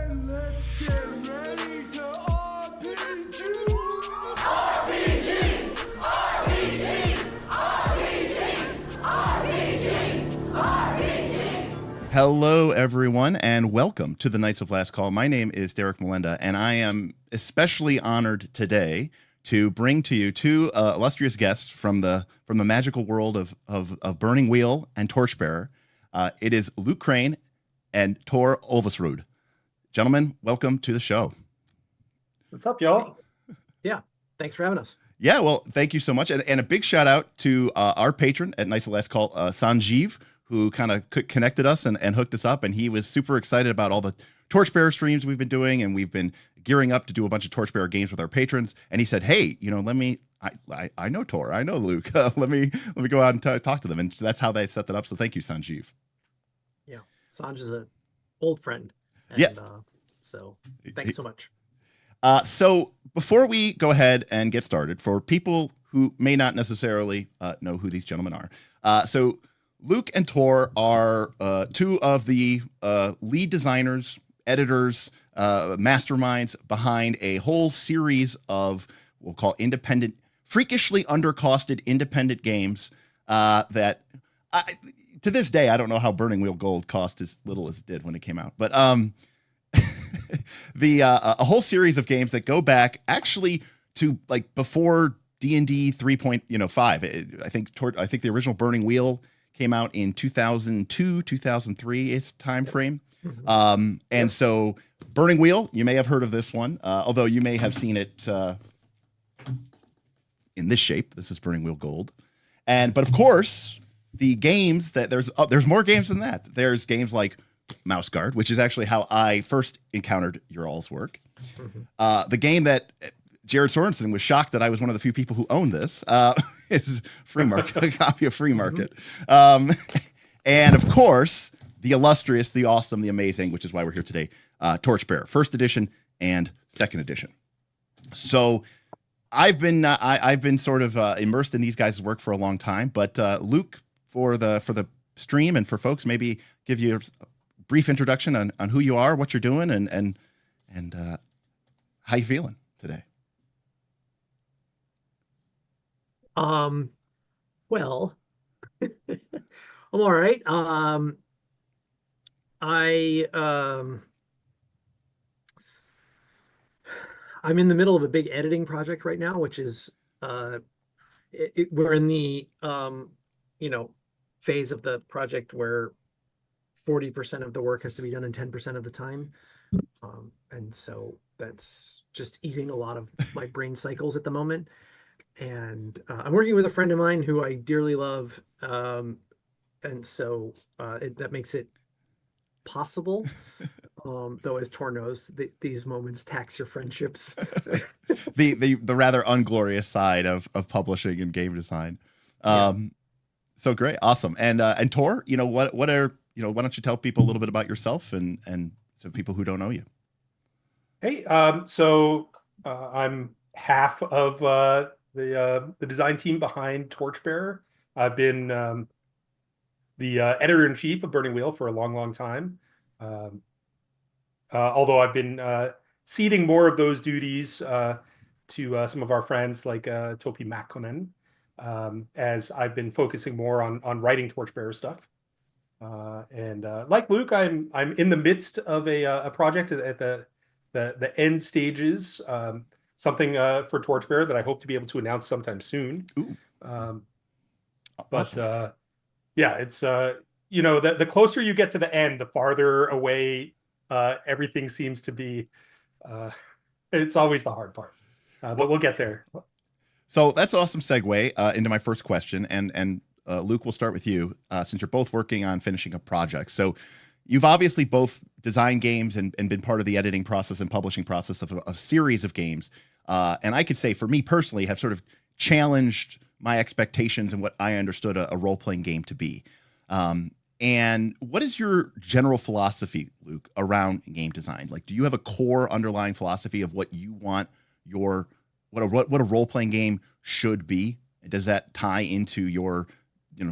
Let's get ready to RPG! RPG! RPG! RPG! RPG! RPG! Hello, everyone, and welcome to the Knights of Last Call. My name is Derek Melenda, and I am especially honored today to bring to you two illustrious guests from the magical world of Burning Wheel and Torchbearer. It is Luke Crane and Thor Olavsrud. Gentlemen, welcome to the show. What's up, y'all? Yeah, thanks for having us. Yeah, well, thank you so much. And a big shout out to our patron at Knights of Last Call, Sanjeev, who kind of connected us and hooked us up. And he was super excited about all the Torchbearer streams we've been doing. And we've been gearing up to do a bunch of Torchbearer games with our patrons. And he said, hey, I know Thor, I know Luke. let me go out and talk to them. And that's how they set that up. So thank you, Sanjeev. Yeah, Sanj is an old friend. And, yeah. So thanks so much. So before we go ahead and get started, for people who may not necessarily know who these gentlemen are, so Luke and Thor are two of the lead designers, editors, masterminds behind a whole series of, we'll call independent, freakishly undercosted independent games that to this day, I don't know how Burning Wheel Gold cost as little as it did when it came out, but a whole series of games that go back actually to like before D&D 3.5. I think the original Burning Wheel came out in 2002, 2003 is time frame. And so Burning Wheel, you may have heard of this one, although you may have seen it in this shape. This is Burning Wheel Gold. But of course, the games that there's more games than that. There's games like Mouse Guard, which is actually how I first encountered your all's work. The game that Jared Sorensen was shocked that I was one of the few people who owned this is Free Market, a copy of Free Market. And of course, the illustrious, the awesome, the amazing, which is why we're here today, Torchbearer, first edition and second edition. So I've been sort of immersed in these guys' work for a long time, but Luke, for the stream and for folks, maybe give you a brief introduction on who you are, what you're doing, and how you feeling today. Well, I'm all right. I'm in the middle of a big editing project right now, which is we're in the phase of the project where 40% of the work has to be done in 10% of the time. And so that's just eating a lot of my brain cycles at the moment. And I'm working with a friend of mine who I dearly love. And so that makes it possible. Though as Tor knows, these moments tax your friendships. The rather unglorious side of publishing and game design. So great, awesome. And Tor, what are why don't you tell people a little bit about yourself and some people who don't know you? Hey, so I'm half of the design team behind Torchbearer. I've been the editor-in-chief of Burning Wheel for a long, long time. Although I've been ceding more of those duties to some of our friends like Topi Makkonen, as I've been focusing more on writing Torchbearer stuff. And like Luke, I'm in the midst of a project at the end stages, something for Torchbearer that I hope to be able to announce sometime soon. Awesome. Yeah, it's the closer you get to the end, the farther away everything seems to be. It's always the hard part, but we'll get there. So that's an awesome segue into my first question, and Luke, we'll start with you since you're both working on finishing a project. So you've obviously both designed games and been part of the editing process and publishing process of a series of games. And I could say, for me personally, have sort of challenged my expectations and what I understood a role-playing game to be. And what is your general philosophy, Luke, around game design? Like, do you have a core underlying philosophy of what you want what a role-playing game should be? Does that tie into your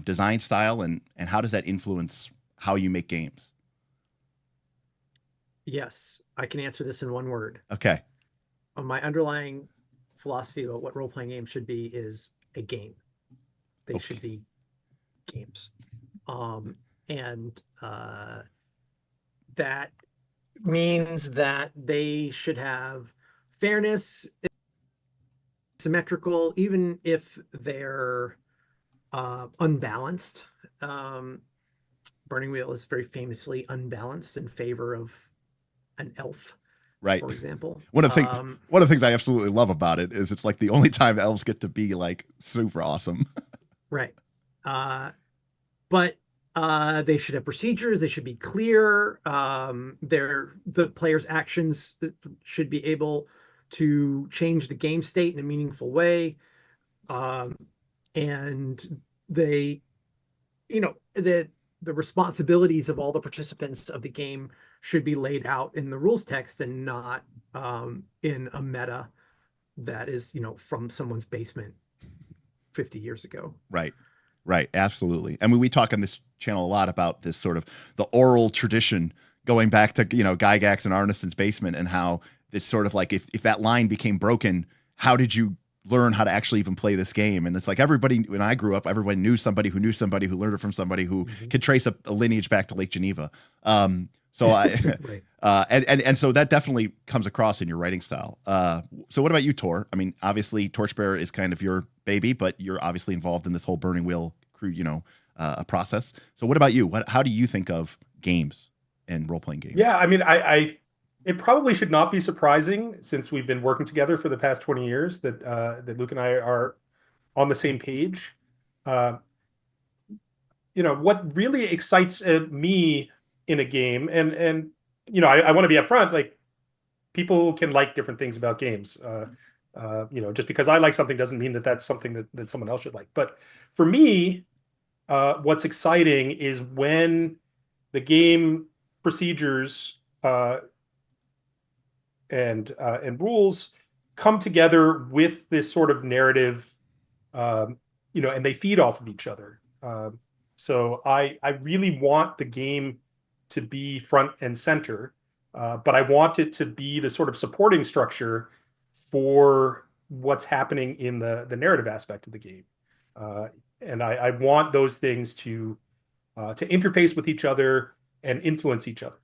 design style, and how does that influence how you make games? Yes, I can answer this in one word. Okay. My underlying philosophy about what role-playing games should be is a game. They should be games. And that means that they should have fairness, symmetrical, even if they're unbalanced. Burning Wheel is very famously unbalanced in favor of an elf, right? For example, one of the things I absolutely love about it is it's like the only time elves get to be like super awesome. Right. But they should have procedures. They should be clear. The player's actions should be able to change the game state in a meaningful way. And they, the responsibilities of all the participants of the game should be laid out in the rules text and not in a meta that is, from someone's basement 50 years ago. Right. Absolutely. I mean, we talk on this channel a lot about this sort of the oral tradition going back to, Gygax and Arneson's basement, and how this sort of like, if that line became broken, how did you learn how to actually even play this game? And it's like everybody, when I grew up, everybody knew somebody who learned it from somebody who could trace a lineage back to Lake Geneva. So Right. and so that definitely comes across in your writing style. So what about you, Tor? I mean, obviously Torchbearer is kind of your baby, but you're obviously involved in this whole Burning Wheel crew, process. So what about you? How do you think of games and role-playing games? Yeah, I mean, it probably should not be surprising, since we've been working together for the past 20 years, that Luke and I are on the same page. What really excites me in a game, and I want to be upfront, like, people can like different things about games. Just because I like something doesn't mean that that's something that someone else should like. But for me, what's exciting is when the game procedures and rules come together with this sort of narrative, and they feed off of each other. So I really want the game to be front and center, but I want it to be the sort of supporting structure for what's happening in the narrative aspect of the game. And I want those things to interface with each other and influence each other.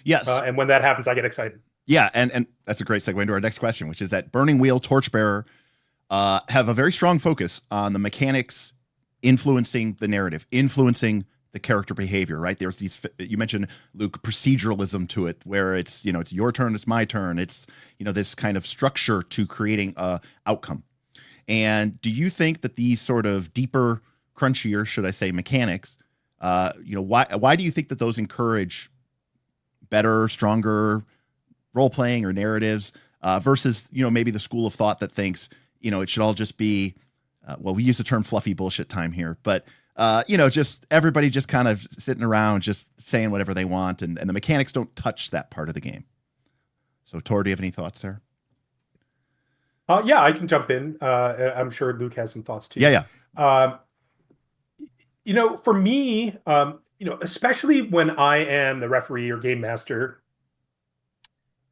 Yes. And when that happens, I get excited. Yeah, and that's a great segue into our next question, which is that Burning Wheel, Torchbearer have a very strong focus on the mechanics influencing the narrative, influencing the character behavior, right? There's these, you mentioned, Luke, proceduralism to it, where it's, it's your turn, it's my turn. It's, this kind of structure to creating a outcome. And do you think that these sort of deeper, crunchier, should I say, mechanics, why do you think that those encourage better, stronger role playing or narratives versus, maybe the school of thought that thinks, it should all just be, well, we use the term fluffy bullshit time here, but, just everybody just kind of sitting around, just saying whatever they want. And the mechanics don't touch that part of the game. So Tor, do you have any thoughts there? Yeah, I can jump in. I'm sure Luke has some thoughts too. Yeah. For me, especially when I am the referee or game master,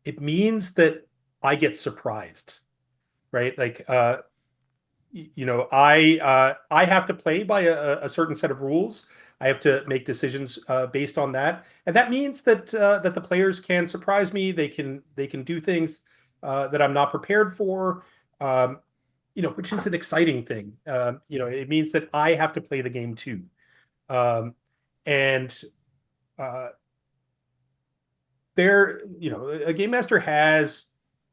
it means that I get surprised, right? Like, I have to play by a certain set of rules. I have to make decisions based on that, and that means that the players can surprise me. They can do things that I'm not prepared for, which is an exciting thing. It means that I have to play the game too, and a game master has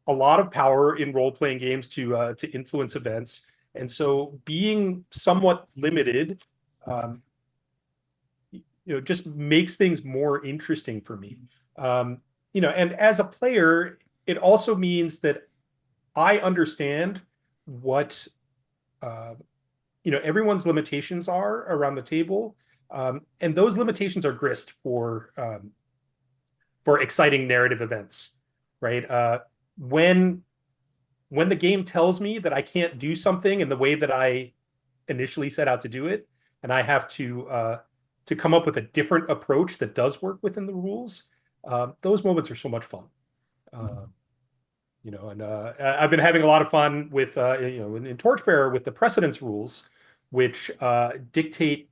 a lot of power in role-playing games to influence events. And so being somewhat limited, just makes things more interesting for me. And as a player, it also means that I understand what, everyone's limitations are around the table. And those limitations are grist for exciting narrative events, right? When the game tells me that I can't do something in the way that I initially set out to do it, and I have to come up with a different approach that does work within the rules, those moments are so much fun. I've been having a lot of fun with, in Torchbearer with the precedence rules, which dictate,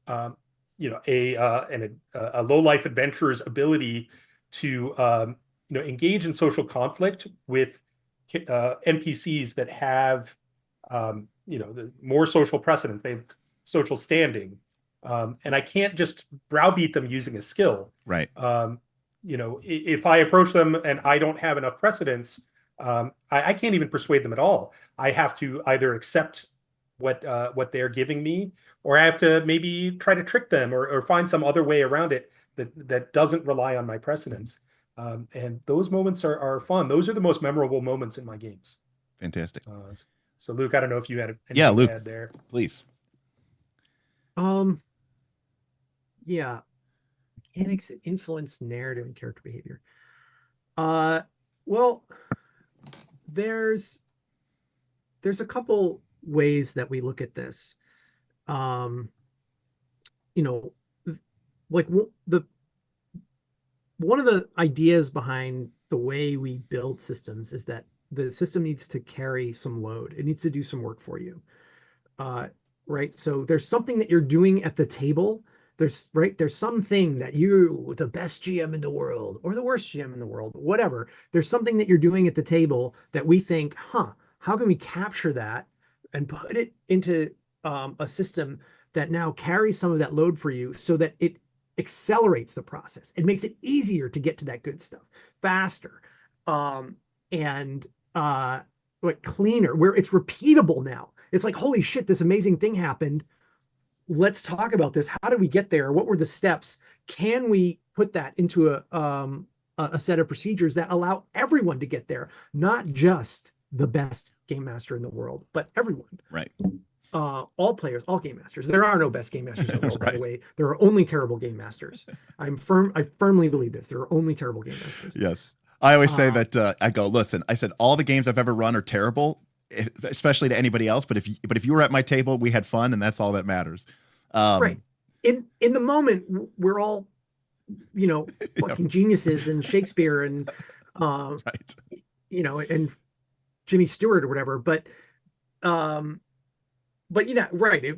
a low-life adventurer's ability to, engage in social conflict with NPCs that have, the more social precedence, they have social standing, and I can't just browbeat them using a skill. Right. If I approach them and I don't have enough precedence, I can't even persuade them at all. I have to either accept what they're giving me, or I have to maybe try to trick them or find some other way around it that doesn't rely on my precedence. And those moments are fun. Those are the most memorable moments in my games. Fantastic. So Luke, I don't know if you had anything Luke, to add there. Please. Yeah. Mechanics that influence narrative and character behavior. Well, there's a couple ways that we look at this. Like one of the ideas behind the way we build systems is that the system needs to carry some load. It needs to do some work for you. Right. So there's something that you're doing at the table. There's something that you, the best GM in the world or the worst GM in the world, whatever, there's something that you're doing at the table that we think, how can we capture that and put it into a system that now carries some of that load for you so that it accelerates the process. It makes it easier to get to that good stuff faster, and like cleaner, where it's repeatable now. It's like, holy shit, this amazing thing happened. Let's talk about this. How did we get there? What were the steps? Can we put that into a set of procedures that allow everyone to get there? Not just the best game master in the world, but everyone. Right. All players, all game masters. There are no best game masters in the world, by the way. There are only terrible game masters. I firmly believe this. There are only terrible game masters. Yes. I always say that I go, listen, I said, all the games I've ever run are terrible, especially to anybody else. But if you were at my table, we had fun, and that's all that matters. Right. In the moment, we're all, fucking geniuses and Shakespeare and, right. And Jimmy Stewart or whatever. But yeah, right.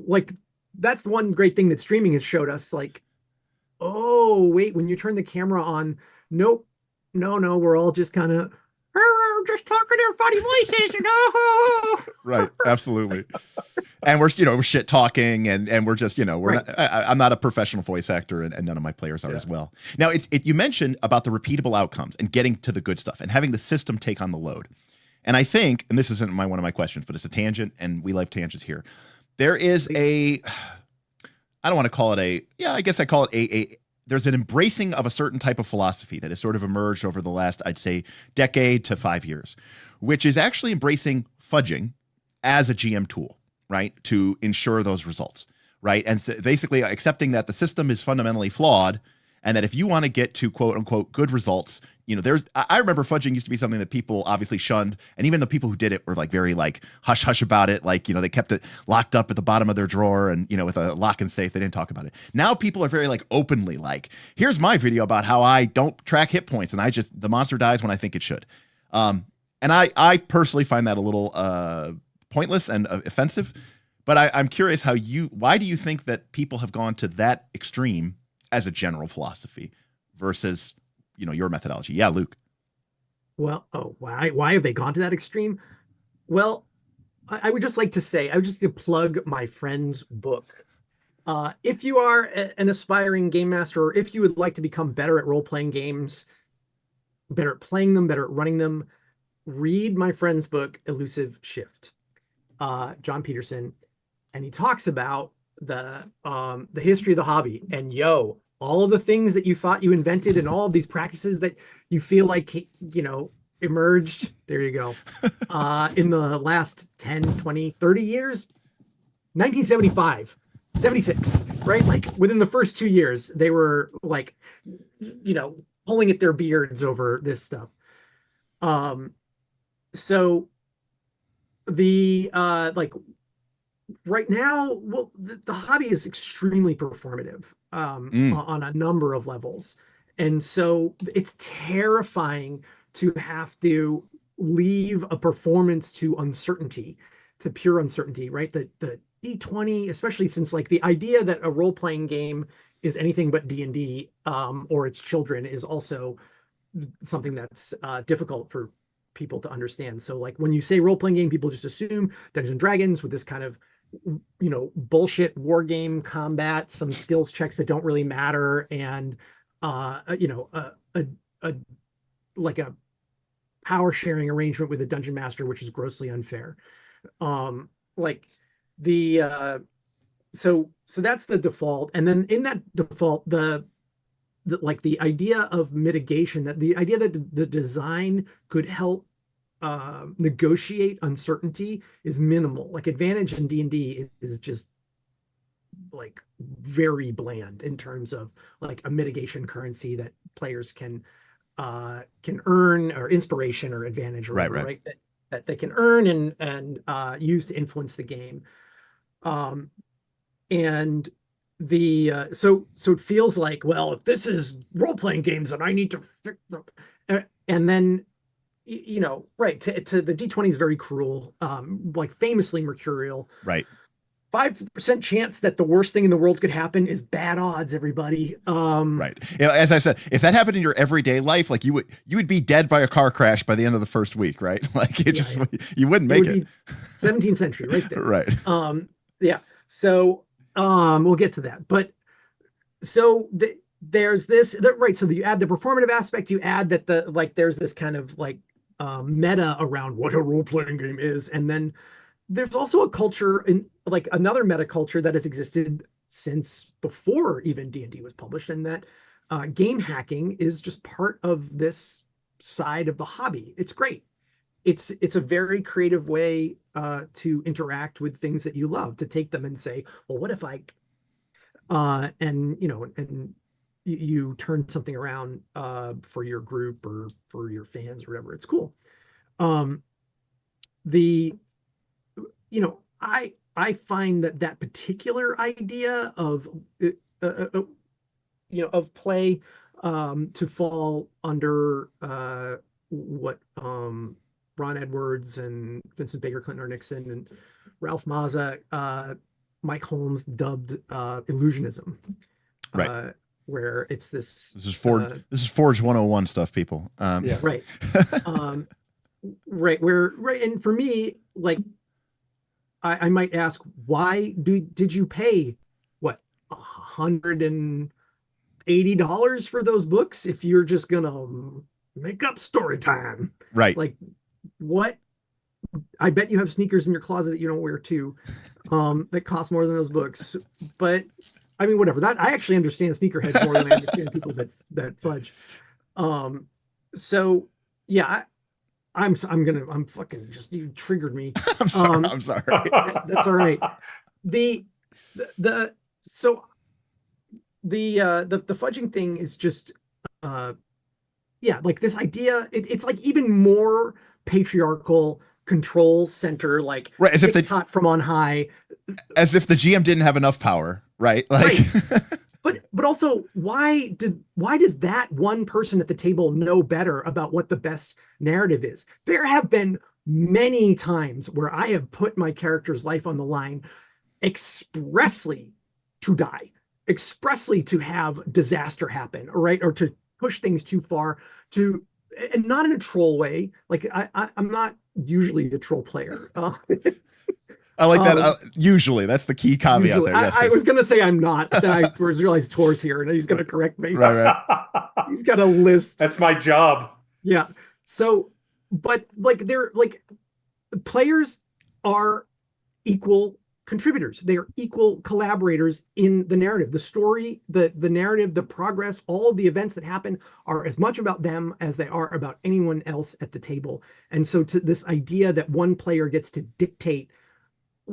Like that's the one great thing that streaming has showed us. Like, oh wait, when you turn the camera on, nope, no, we're all just kind of just talking their funny voices, Right, absolutely. And we're shit talking and we're just we're right. not, I'm not a professional voice actor and none of my players are as well. Now you mentioned about the repeatable outcomes and getting to the good stuff and having the system take on the load. And I think, and this isn't one of my questions, but it's a tangent, and we like tangents here. There is I don't want to call it I guess I call it there's an embracing of a certain type of philosophy that has sort of emerged over the last, I'd say, decade to 5 years, which is actually embracing fudging as a GM tool, right, to ensure those results, right? And basically accepting that the system is fundamentally flawed, and that if you want to get to quote unquote good results, I remember fudging used to be something that people obviously shunned. And even the people who did it were like very like hush hush about it. Like, they kept it locked up at the bottom of their drawer and, with a lock and safe. They didn't talk about it. Now people are very like openly like, here's my video about how I don't track hit points. And the monster dies when I think it should. And I personally find that a little pointless and offensive, but I'm curious why do you think that people have gone to that extreme as a general philosophy versus, your methodology? Yeah, Luke. Well, why have they gone to that extreme? Well, I would just like to say, I would just like to plug my friend's book. If you are an aspiring game master, or if you would like to become better at role-playing games, better at playing them, better at running them, read my friend's book, Elusive Shift, John Peterson. And he talks about the history of the hobby, and all of the things that you thought you invented and all of these practices that you feel like emerged, there you go, in the last 10, 20, 30 years. 1975, 76, right? Like within the first 2 years, they were like, pulling at their beards over this stuff. So the right now, well, the hobby is extremely performative on a number of levels. And so it's terrifying to have to leave a performance to uncertainty, to pure uncertainty, right? The D20, especially since like the idea that a role-playing game is anything but D&D or its children is also something that's difficult for people to understand. So like when you say role-playing game, people just assume Dungeons and Dragons with this kind of bullshit war game combat, some skills checks that don't really matter, and like a power sharing arrangement with a dungeon master, which is grossly unfair. So that's the default. And then in that default, the idea of mitigation, that the idea that the design could help negotiate uncertainty is minimal. Like advantage in D&D is just like very bland in terms of like a mitigation currency that players can earn, or inspiration or advantage, or whatever, right? That they can earn and use to influence the game. And so it feels like, well, if this is role-playing games, then I need to fix them. And then right, to the D20 is very cruel, like famously mercurial. Right. 5% chance that the worst thing in the world could happen is bad odds, everybody. Right. As I said, if that happened in your everyday life, like you would be dead by a car crash by the end of the first week, right? Like you wouldn't make it. 17th century, right there. Right. Yeah. So we'll get to that. But so there's this, right. So you add the performative aspect, you add that there's this kind of like meta around what a role-playing game is. And then there's also a culture, in like another meta culture that has existed since before even D&D was published, and that game hacking is just part of this side of the hobby. It's great. It's a very creative way to interact with things that you love, to take them and say, well, what if and you turn something around for your group or for your fans or whatever. It's cool. I find that particular idea of play to fall under what Ron Edwards and Vincent Baker Clinton or Nixon and Ralph Mazza, Mike Holmes dubbed illusionism. Right. Where it's this is Forge 101 stuff, people. Yeah. Right. Right. And for me, like, I might ask, why did you pay what $180 for those books if you're just gonna make up story time? Right. Like, what? I bet you have sneakers in your closet that you don't wear too, that cost more than those books. But I mean, whatever. That I actually understand sneakerheads more than I understand people that fudge. So yeah, I'm fucking just, you triggered me. I'm sorry. I'm sorry. That's all right. The fudging thing is just yeah, like this idea, it's like even more patriarchal control center, like Right, as if the taught from on high. as if the GM didn't have enough power, right? Like Right. But also, why does that one person at the table know better about what the best narrative is? There have been many times where I have put my character's life on the line expressly to die, expressly to have disaster happen, right? Or to push things too far, and not in a troll way. Like I'm not usually a troll player. I like that. Usually, that's the key caveat Usually. there. Yes, I was going to say I'm not. Then I realized Tor's here and he's going to correct me. right. He's got a list. That's my job. Yeah. So, but like they're like, players are equal contributors. They are equal collaborators in the narrative. The story, the narrative, the progress, all of the events that happen are as much about them as they are about anyone else at the table. And so to this idea that one player gets to dictate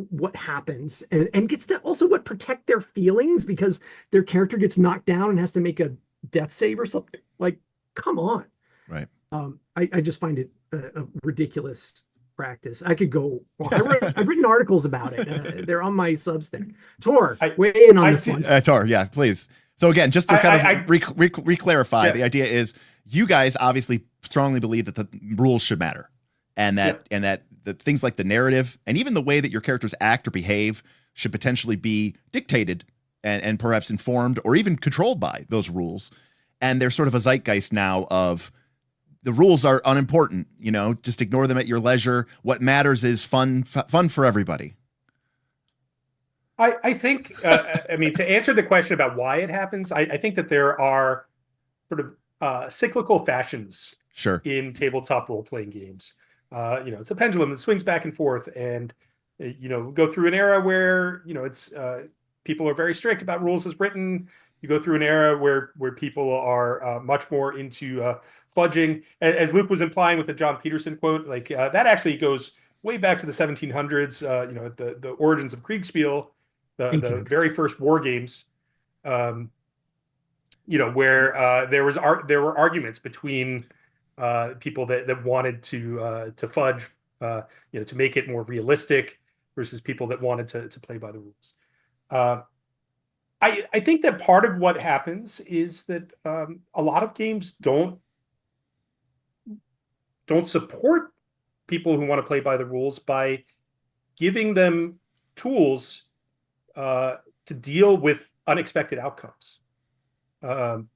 what happens and gets to also protect their feelings because their character gets knocked down and has to make a death save or something, like, come on. Right. I just find it a ridiculous practice. I could go, I've written articles about it. They're on my Substack. Tor, weigh in on this one. Tor, yeah, please. So again, just to kind of re-clarify, the idea is you guys obviously strongly believe that the rules should matter, and that the things like the narrative and even the way that your characters act or behave should potentially be dictated and perhaps informed or even controlled by those rules. And there's sort of a zeitgeist now of the rules are unimportant, just ignore them at your leisure. What matters is fun for everybody. I think, I mean, to answer the question about why it happens, I think that there are sort of cyclical fashions in tabletop role-playing games. It's a pendulum that swings back and forth, and go through an era where it's people are very strict about rules as written. You go through an era where people are much more into fudging, as Luke was implying with the John Peterson quote. Like that actually goes way back to the 1700s. The origins of Kriegspiel, the very first war games. Where there were arguments between people that wanted to fudge, to make it more realistic, versus people that wanted to play by the rules. I think that part of what happens is that a lot of games don't support people who want to play by the rules by giving them tools to deal with unexpected outcomes. Not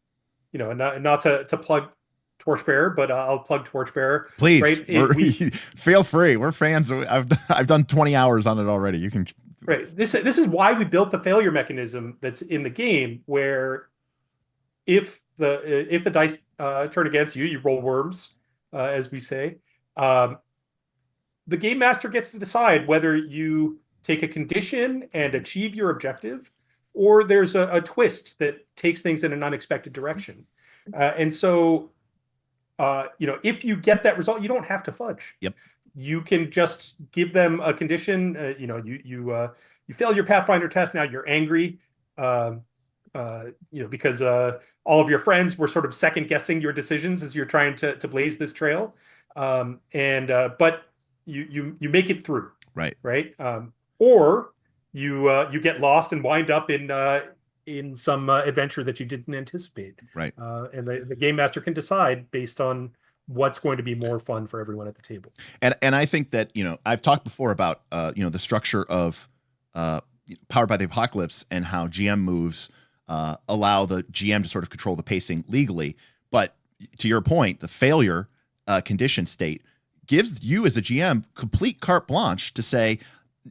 to plug Torchbearer, but I'll plug Torchbearer. Please, right? Feel free. We're fans. I've done 20 hours on it already. You can. Right. This is why we built the failure mechanism that's in the game, where if the dice turn against you, you roll worms, as we say. The game master gets to decide whether you take a condition and achieve your objective, or there's a twist that takes things in an unexpected direction. And so, if you get that result, you don't have to fudge. Yep. You can just give them a condition. You fail your Pathfinder test. Now you're angry, because all of your friends were sort of second guessing your decisions as you're trying to blaze this trail. But you make it through. Right. Right. Or you get lost and wind up in some adventure that you didn't anticipate. Right. And the game master can decide based on what's going to be more fun for everyone at the table. And I think that, I've talked before about, the structure of Powered by the Apocalypse and how GM moves allow the GM to sort of control the pacing legally. But to your point, the failure condition state gives you as a GM complete carte blanche to say,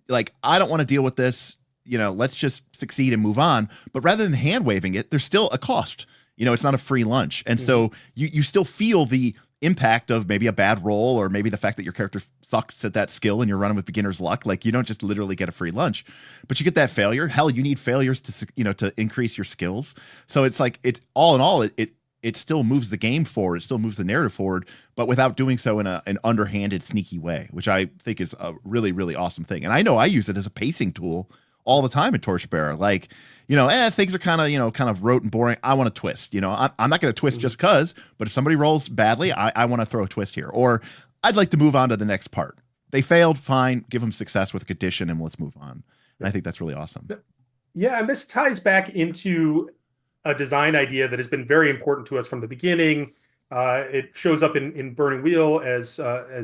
like, I don't want to deal with this. Let's just succeed and move on. But rather than hand waving it, there's still a cost. It's not a free lunch. And so you still feel the impact of maybe a bad roll, or maybe the fact that your character sucks at that skill and you're running with beginner's luck. Like, you don't just literally get a free lunch, but you get that failure. Hell, you need failures to increase your skills. So it's like, it's all in all, it still moves the game forward. It still moves the narrative forward, but without doing so in an underhanded, sneaky way, which I think is a really, really awesome thing. And I know I use it as a pacing tool all the time at Torchbearer. Like, things are kind of rote and boring. I want to twist. I'm not going to twist just because, but if somebody rolls badly, I want to throw a twist here. Or I'd like to move on to the next part. They failed, fine. Give them success with a condition and let's move on. And I think that's really awesome. Yeah, and this ties back into a design idea that has been very important to us from the beginning. It shows up in Burning Wheel as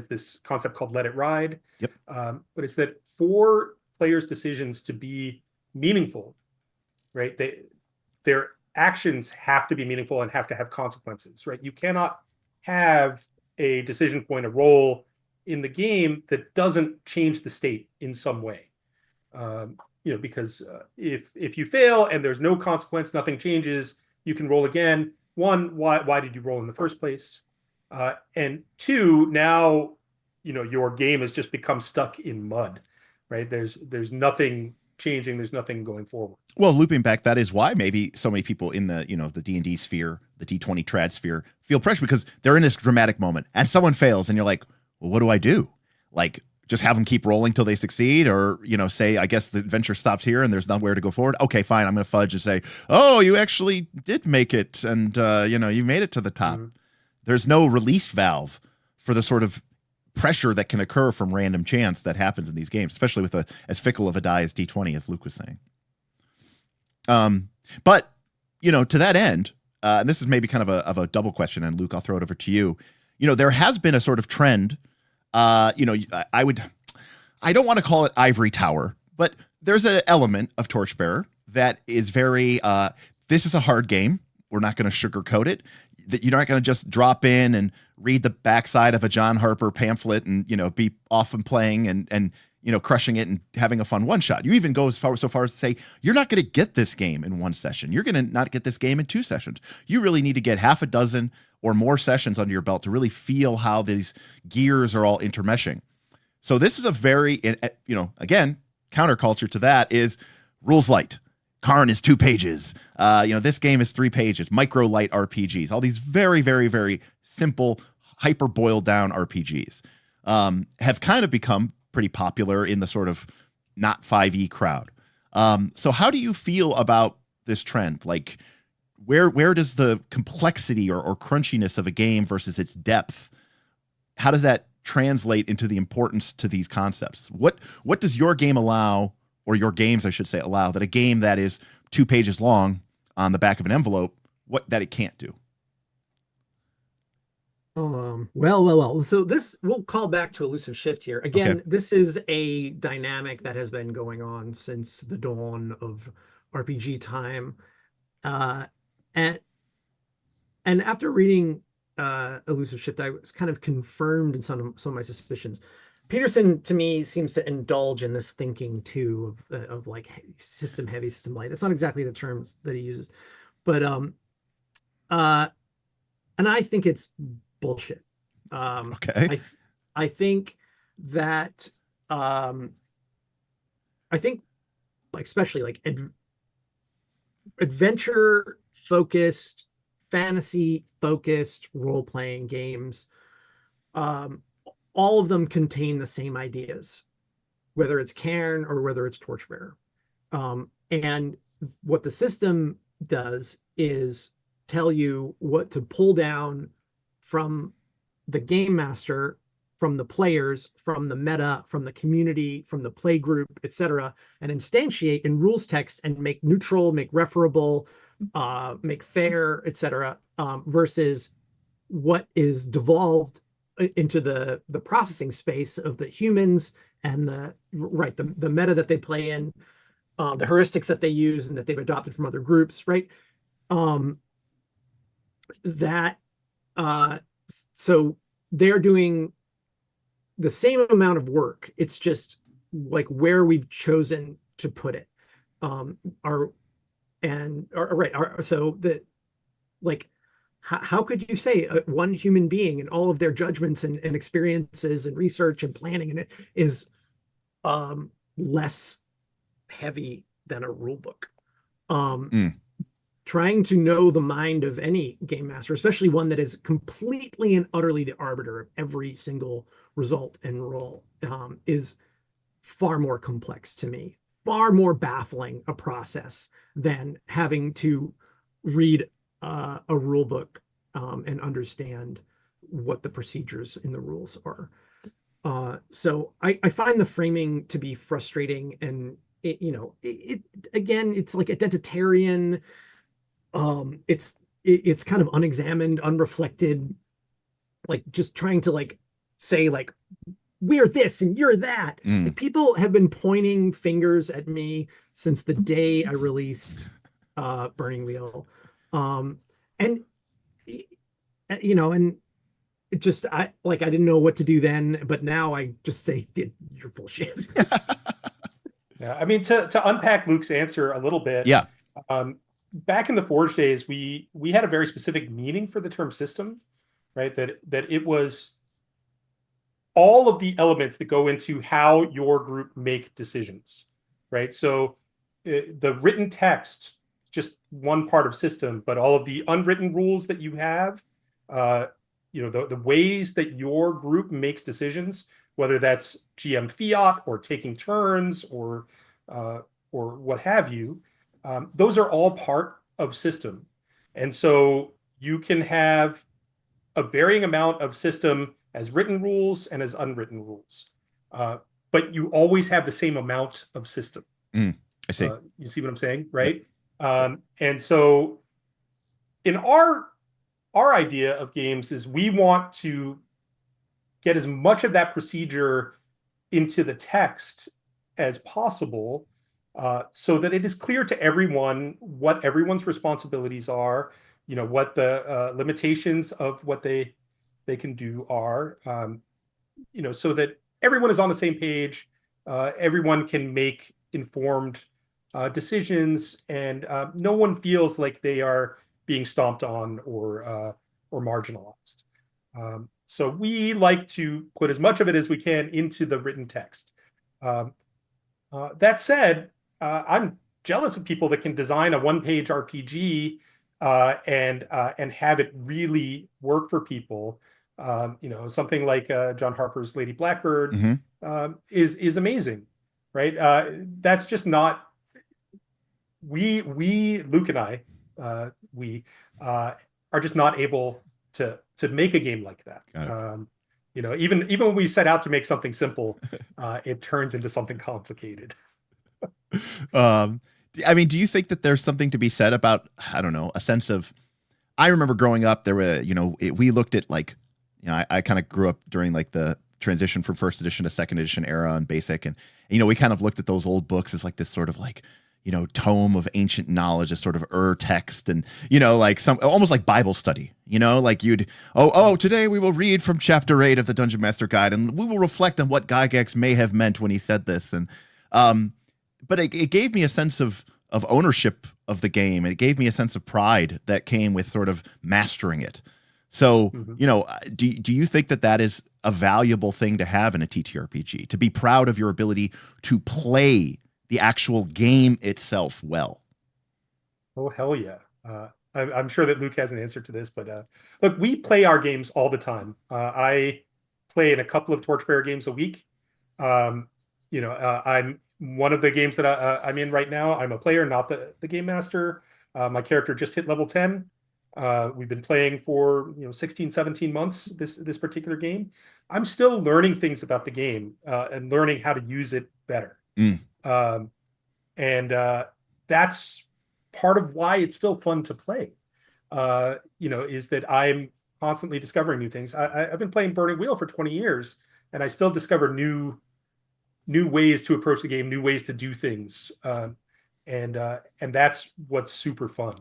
this concept called Let It Ride. Yep. But it's that for players' decisions to be meaningful, right? Their actions have to be meaningful and have to have consequences, right? You cannot have a decision point, a role in the game that doesn't change the state in some way. Because if you fail and there's no consequence, nothing changes, you can roll again. One, why did you roll in the first place? And two, now your game has just become stuck in mud, right? There's nothing changing. There's nothing going forward. Well, looping back, that is why maybe so many people in the the D&D sphere, the D20 trad sphere, feel pressure because they're in this dramatic moment and someone fails, and you're like, well, what do I do? Like, just have them keep rolling till they succeed, or say, I guess the adventure stops here and there's nowhere to go forward. Okay, fine, I'm going to fudge and say, oh, you actually did make it, and you made it to the top. Mm-hmm. There's no release valve for the sort of pressure that can occur from random chance that happens in these games, especially with as fickle of a die as D20, as Luke was saying. But to that end, and this is maybe kind of a double question, and Luke, I'll throw it over to you. There has been a sort of trend. I don't want to call it ivory tower, but there's an element of Torchbearer that is very, this is a hard game. We're not going to sugarcoat it. That you're not going to just drop in and read the backside of a John Harper pamphlet and, be off and playing and crushing it and having a fun one shot. You even go so far as to say, you're not going to get this game in one session. You're going to not get this game in 2 sessions. You really need to get half a dozen or more sessions under your belt to really feel how these gears are all intermeshing. So this is a very, again, counterculture to that is rules light. Karn is 2 pages. This game is 3 pages. Micro light RPGs. All these very, very, very simple, hyper boiled down RPGs have kind of become pretty popular in the sort of not 5e crowd. So how do you feel about this trend? Like, where does the complexity or crunchiness of a game versus its depth, how does that translate into the importance to these concepts? What does your game allow, or your games, I should say, allow that a game that is 2 pages long on the back of an envelope, that it can't do? Well. So this, we'll call back to Elusive Shift here. Again, Okay. This is a dynamic that has been going on since the dawn of RPG time. And after reading Elusive Shift, I was kind of confirmed in some of my suspicions. Peterson, to me, seems to indulge in this thinking too of like system heavy, system light. That's not exactly the terms that he uses, but and I think it's bullshit. Okay. I think that I think, like, especially like adventure focused, fantasy focused role-playing games, all of them contain the same ideas, whether it's Cairn or whether it's Torchbearer. And what the system does is tell you what to pull down from the game master, from the players, from the meta, from the community, from the play group, etc., and instantiate in rules text and make neutral, make referable, make fair, etc., versus what is devolved into the processing space of the humans and the meta that they play in, the heuristics that they use and that they've adopted from other groups, right? So they're doing the same amount of work. It's just like where we've chosen to put it. So that, like, how could you say one human being and all of their judgments and experiences and research and planning and it is less heavy than a rule book? Trying to know the mind of any game master, especially one that is completely and utterly the arbiter of every single result and roll, is far more complex to me, far more baffling a process than having to read a rule book and understand what the procedures in the rules are. So I find the framing to be frustrating, and it again, it's like identitarian. It's kind of unexamined, unreflected, like just trying to like say like we're this and you're that. Like, people have been pointing fingers at me since the day I released Burning Wheel. And and it just I didn't know what to do then, but now I just say you're full shit. Yeah, I mean, to unpack Luke's answer a little bit. Yeah. Back in the Forge days, we had a very specific meaning for the term system, right? That it was all of the elements that go into how your group make decisions, right? So the written text, just one part of system, but all of the unwritten rules that you have, the ways that your group makes decisions, whether that's GM fiat or taking turns or what have you, those are all part of system. And so you can have a varying amount of system as written rules and as unwritten rules. But you always have the same amount of system. I see. You see what I'm saying, right? Yep. And so in our idea of games is we want to get as much of that procedure into the text as possible, so that it is clear to everyone what everyone's responsibilities are, what the limitations of what they can do are, so that everyone is on the same page, everyone can make informed decisions, and no one feels like they are being stomped on or marginalized. So we like to put as much of it as we can into the written text. That said, I'm jealous of people that can design a one-page RPG and have it really work for people. Something like John Harper's Lady Blackbird is amazing, right? That's just not Luke and I are just not able to make a game like that. Even when we set out to make something simple, it turns into something complicated. I mean, do you think that there's something to be said about, I don't know, a sense of, I remember growing up, there were, we looked at like, I kind of grew up during like the transition from first edition to second edition era on basic. And, we kind of looked at those old books as like this sort of like, tome of ancient knowledge, a sort of text, and, like some, almost like Bible study, like you'd, today we will read from chapter 8 of the Dungeon Master Guide, and we will reflect on what Gygax may have meant when he said this. And, but it gave me a sense of ownership of the game, and it gave me a sense of pride that came with sort of mastering it. So, do you think that is a valuable thing to have in a TTRPG, to be proud of your ability to play the actual game itself well? Oh, hell yeah. I'm sure that Luke has an answer to this, but look, we play our games all the time. I play in a couple of Torchbearer games a week. I'm one of the games that I'm in right now. I'm a player, not the game master. My character just hit level 10. We've been playing for 16, 17 months, this particular game. I'm still learning things about the game and learning how to use it better. That's part of why it's still fun to play, is that I'm constantly discovering new things. I've been playing Burning Wheel for 20 years, and I still discover new ways to approach the game, new ways to do things. And that's what's super fun.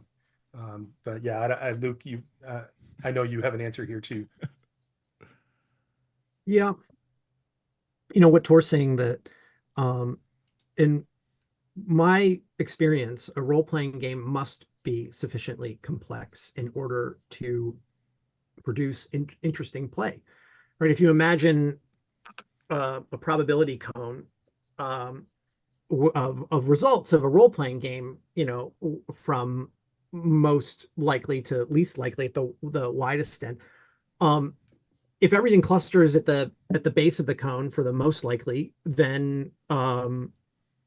But yeah, Luke, I know you have an answer here too. Yeah. What Tor's saying, that in my experience, a role-playing game must be sufficiently complex in order to produce interesting play, right? If you imagine a probability cone of results of a role-playing game, from most likely to least likely at the widest end. If everything clusters at the base of the cone for the most likely, then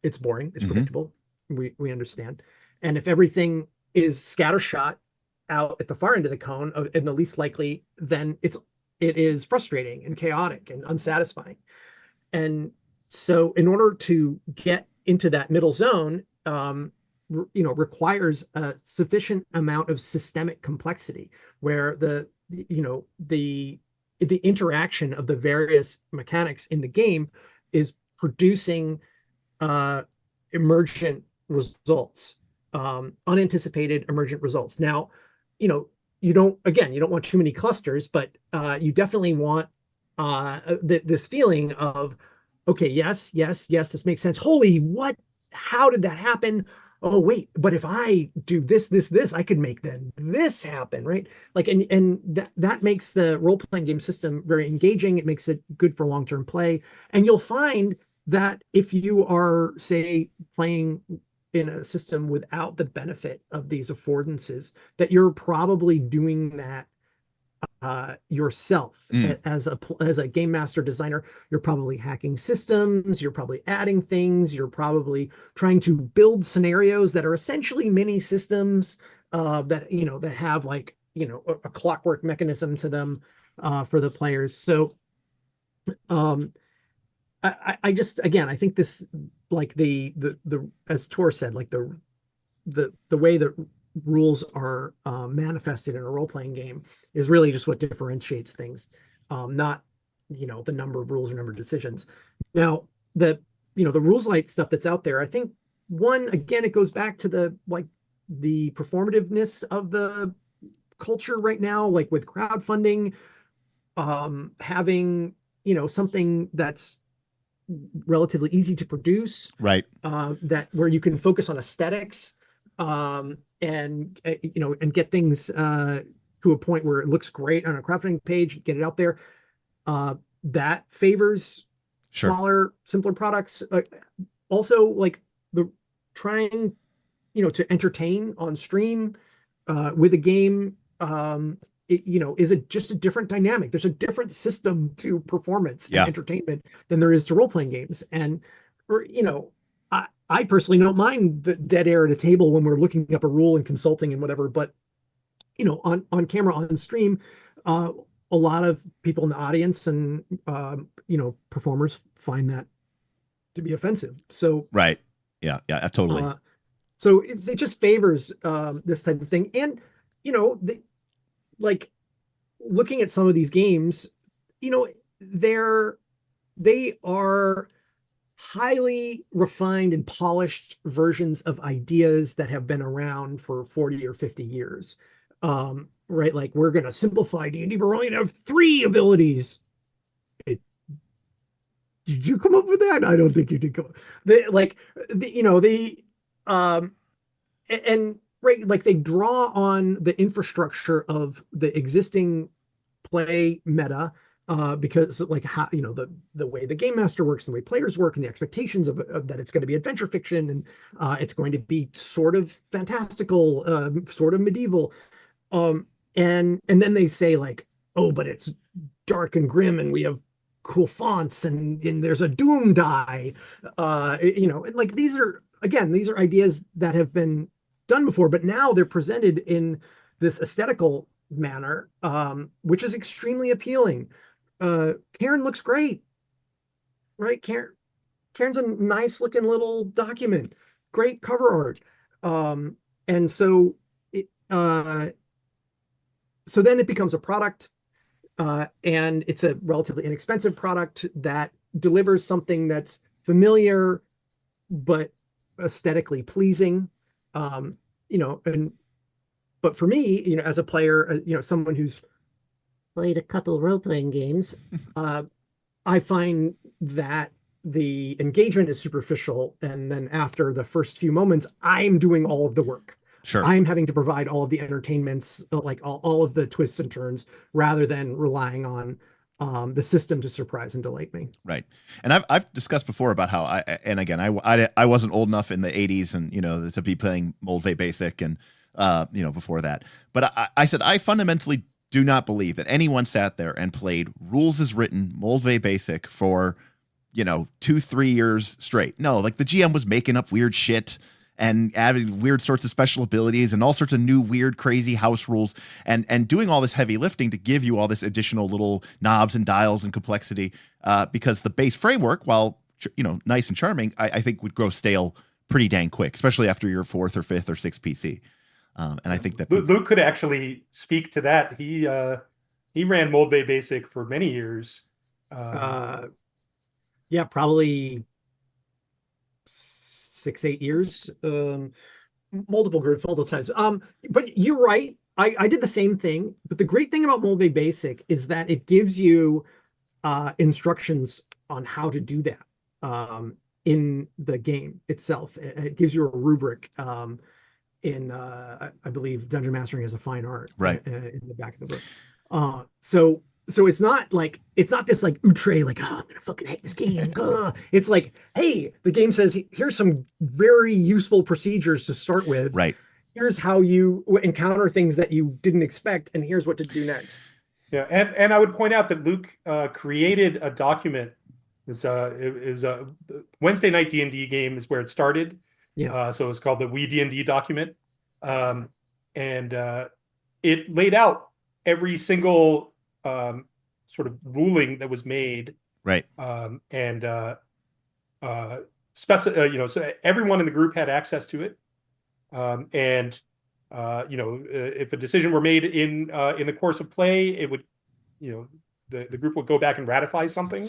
it's boring, it's predictable. We understand. And if everything is scattershot out at the far end of the cone in the least likely, then it is frustrating and chaotic and unsatisfying. And so in order to get into that middle zone, requires a sufficient amount of systemic complexity where the interaction of the various mechanics in the game is producing emergent results, unanticipated emergent results. Now, you don't want too many clusters, but you definitely want this feeling of, okay, yes, this makes sense. Holy, what? How did that happen? Oh, wait, but if I do this, I could make then this happen, right? Like, and that makes the role-playing game system very engaging. It makes it good for long-term play. And you'll find that if you are, say, playing in a system without the benefit of these affordances, that you're probably doing that yourself. As a game master designer. You're probably hacking systems, you're probably adding things, you're probably trying to build scenarios that are essentially mini systems that have like a clockwork mechanism to them for the players. So I just, again, I think this, like the as Tor said, like the way that rules are manifested in a role-playing game is really just what differentiates things, not the number of rules or number of decisions. Now, the rules light stuff that's out there, I think again it goes back to the performativeness of the culture right now, like with crowdfunding, having something that's relatively easy to produce, right? That where you can focus on aesthetics, and get things to a point where it looks great on a crowdfunding page, get it out there. That favors smaller, simpler products. Also, like the trying, to entertain on stream with a game, is just a different dynamic. There's a different system to performance and entertainment than there is to role-playing games. And, I personally don't mind the dead air at a table when we're looking up a rule and consulting and whatever, but on camera, on stream, a lot of people in the audience and performers find that to be offensive. So right, yeah, totally. So it just favors this type of thing, and like looking at some of these games, they are highly refined and polished versions of ideas that have been around for 40 or 50 years. Right? Like, we're going to simplify D&D, but we're only going to have 3 abilities. Did you come up with that? I don't think you did come up. And right, like they draw on the infrastructure of the existing play meta, because like how the way the game master works and the way players work and the expectations of that it's going to be adventure fiction and it's going to be sort of fantastical, sort of medieval, and then they say like, oh, but it's dark and grim and we have cool fonts and there's a doom die, and like these are ideas that have been done before, but now they're presented in this aesthetical manner, which is extremely appealing. Karen looks great, right? Karen's a nice looking little document, great cover art. And so then it becomes a product, and it's a relatively inexpensive product that delivers something that's familiar but aesthetically pleasing. But for me, as a player, someone who's played a couple role-playing games, I find that the engagement is superficial, and then after the first few moments, I'm doing all of the work. Sure. I'm having to provide all of the entertainments, like all of the twists and turns, rather than relying on the system to surprise and delight me. Right. And I've discussed before about how I wasn't old enough in the 80s and, to be playing Moldvay Basic and, before that. But I said, I fundamentally do not believe that anyone sat there and played rules as written Moldvay Basic for, 2-3 years straight. No, like the GM was making up weird shit and adding weird sorts of special abilities and all sorts of new weird crazy house rules and doing all this heavy lifting to give you all this additional little knobs and dials and complexity, because the base framework, while nice and charming, I think would grow stale pretty dang quick, especially after your 4th or 5th or 6th PC. And I think that Luke could actually speak to that. He ran Moldvay Basic for many years. Yeah, probably 6-8 years, multiple groups, multiple times. But you're right. I did the same thing. But the great thing about Moldvay Basic is that it gives you instructions on how to do that in the game itself. It gives you a rubric. I believe Dungeon Mastering is a fine art, right, in the back of the book. So it's not this like outre, like, oh, I'm gonna fucking hate this game. It's like, hey, the game says here's some very useful procedures to start with. Right. Here's how you encounter things that you didn't expect, and here's what to do next. Yeah, and I would point out that Luke created a document. It was a Wednesday night D&D game is where it started. Yeah. So it was called the We D&D document, and it laid out every single sort of ruling that was made, right? So everyone in the group had access to it, if a decision were made in the course of play, it would, the group would go back and ratify something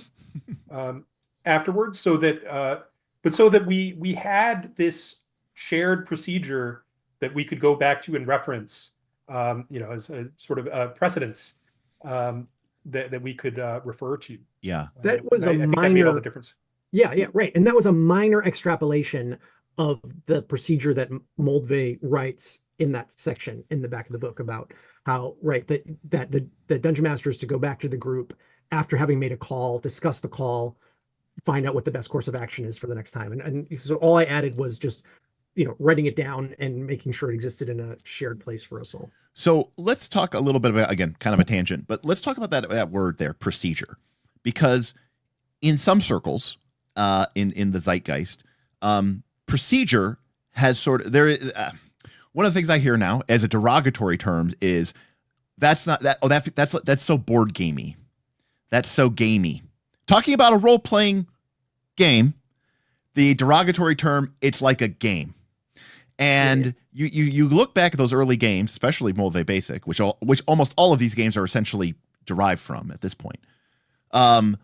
afterwards, so that we had this shared procedure that we could go back to and reference, as a sort of precedence. That we could refer to. Yeah, that was I think that made all the difference. Yeah, right. And that was a minor extrapolation of the procedure that Moldvay writes in that section in the back of the book about how, that the dungeon master is to go back to the group after having made a call, discuss the call, find out what the best course of action is for the next time. And so all I added was just, writing it down and making sure it existed in a shared place for us all. So let's talk a little bit about, again, kind of a tangent, but let's talk about that word there, procedure, because in some circles, in the zeitgeist, procedure has sort of one of the things I hear now as a derogatory term is that's so board gamey, that's so gamey. Talking about a role playing game, the derogatory term, it's like a game. And you look back at those early games, especially Moldvay Basic, which almost all of these games are essentially derived from at this point. And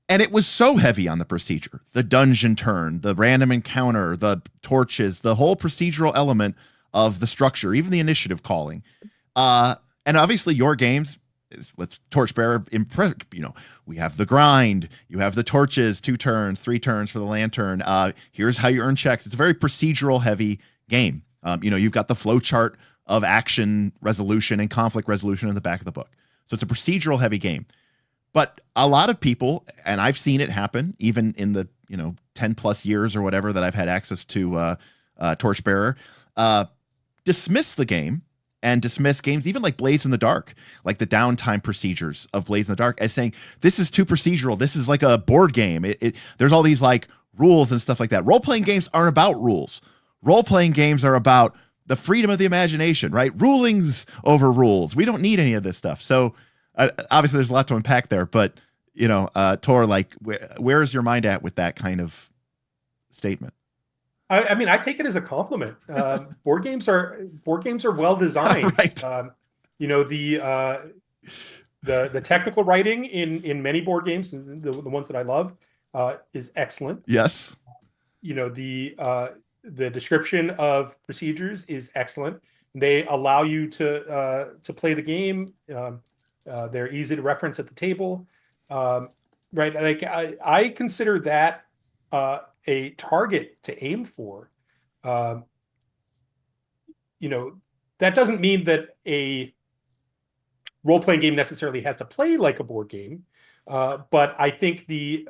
it was so heavy on the procedure, the dungeon turn, the random encounter, the torches, the whole procedural element of the structure, even the initiative calling. And obviously your games, let's Torchbearer, we have the grind, you have the torches, 2 turns, 3 turns for the lantern. Here's how you earn checks. It's a very procedural heavy game. You've got the flow chart of action resolution and conflict resolution in the back of the book. So it's a procedural heavy game. But a lot of people, and I've seen it happen even in the 10 plus years or whatever that I've had access to Torchbearer, dismiss the game and dismiss games even like Blades in the Dark, like the downtime procedures of Blades in the Dark, as saying this is too procedural. This is like a board game. There's all these like rules and stuff like that. Role-playing games aren't about rules. Role-playing games are about the freedom of the imagination, right? Rulings over rules. We don't need any of this stuff. So obviously there's a lot to unpack there, but Tor, like where is your mind at with that kind of statement? I mean, I take it as a compliment. Board games are well designed. Right. The technical writing in many board games, the ones that I love, is excellent. Yes. The description of procedures is excellent. They allow you to play the game. They're easy to reference at the table, right? Like I consider that a target to aim for. that doesn't mean that a role-playing game necessarily has to play like a board game, but I think the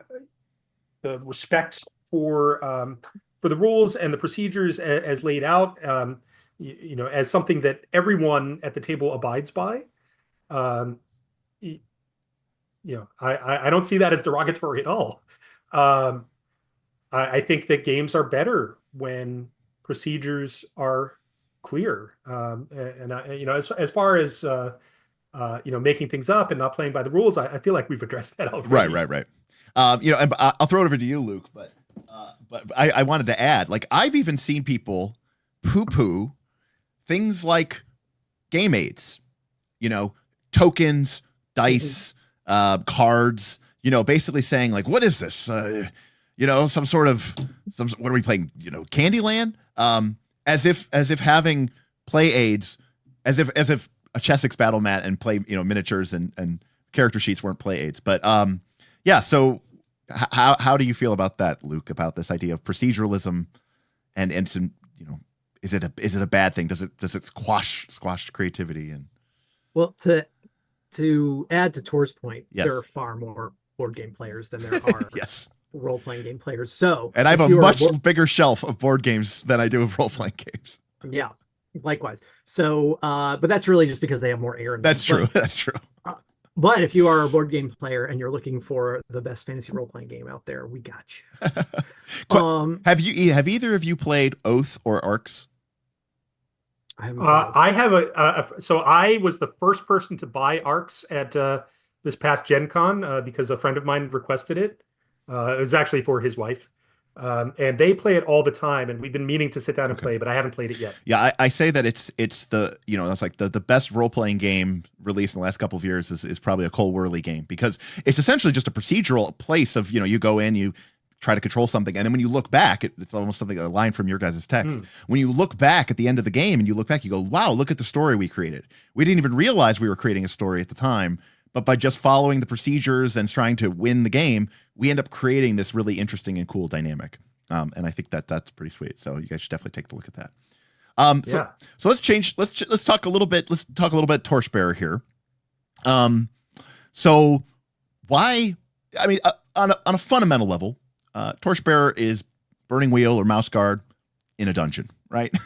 respect for the rules and the procedures as laid out, as something that everyone at the table abides by. I don't see that as derogatory at all. I think that games are better when procedures are clear. As far as making things up and not playing by the rules, I feel like we've addressed that already. Right. And I'll throw it over to you, Luke, but I wanted to add, like, I've even seen people poo-poo things like game aids, tokens, dice, cards, basically saying, like, what is this? What are we playing? Candyland? As if having play aids, as if a Chessex battle mat and play, miniatures and character sheets weren't play aids. But yeah. So how do you feel about that, Luke? About this idea of proceduralism and some, is it a bad thing? Does it squash creativity? And well, to add to Tor's point, yes. there are far more board game players than there are yes. role-playing game players. So, and I have a much bigger shelf of board games than I do of role-playing games. Yeah, likewise. So, but that's really just because they have more air in them. That's true. That's true. But if you are a board game player and you're looking for the best fantasy role-playing game out there, we got you. Have either of you played Oath or Arcs? I have so I was the first person to buy Arcs at this past Gen Con because a friend of mine requested it. It was actually for his wife. And they play it all the time, and we've been meaning to sit down and play, but I haven't played it yet. Yeah, I say that it's the that's like the best role playing game released in the last couple of years is probably a Cole Worley game, because it's essentially just a procedural place of you go in, you try to control something, and then when you look back, it's almost something, a line from your guys' text. When you look back at the end of the game and you look back, you go, wow, look at the story we created. We didn't even realize we were creating a story at the time. But by just following the procedures and trying to win the game, we end up creating this really interesting and cool dynamic. And I think that's pretty sweet. So you guys should definitely take a look at that. So let's change. Let's talk a little bit. Let's talk a little bit Torchbearer here. So why? I mean, on a fundamental level, Torchbearer is Burning Wheel or Mouse Guard in a dungeon, right?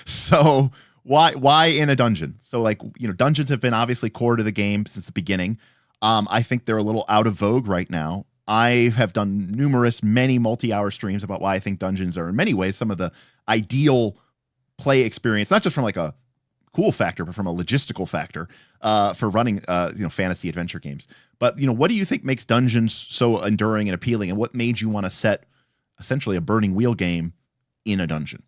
So why in a dungeon? So like, dungeons have been obviously core to the game since the beginning. I think they're a little out of vogue right now. I have done many multi-hour streams about why I think dungeons are in many ways some of the ideal play experience, not just from like a cool factor, but from a logistical factor for running, fantasy adventure games. But, what do you think makes dungeons so enduring and appealing? And what made you want to set essentially a Burning Wheel game in a dungeon?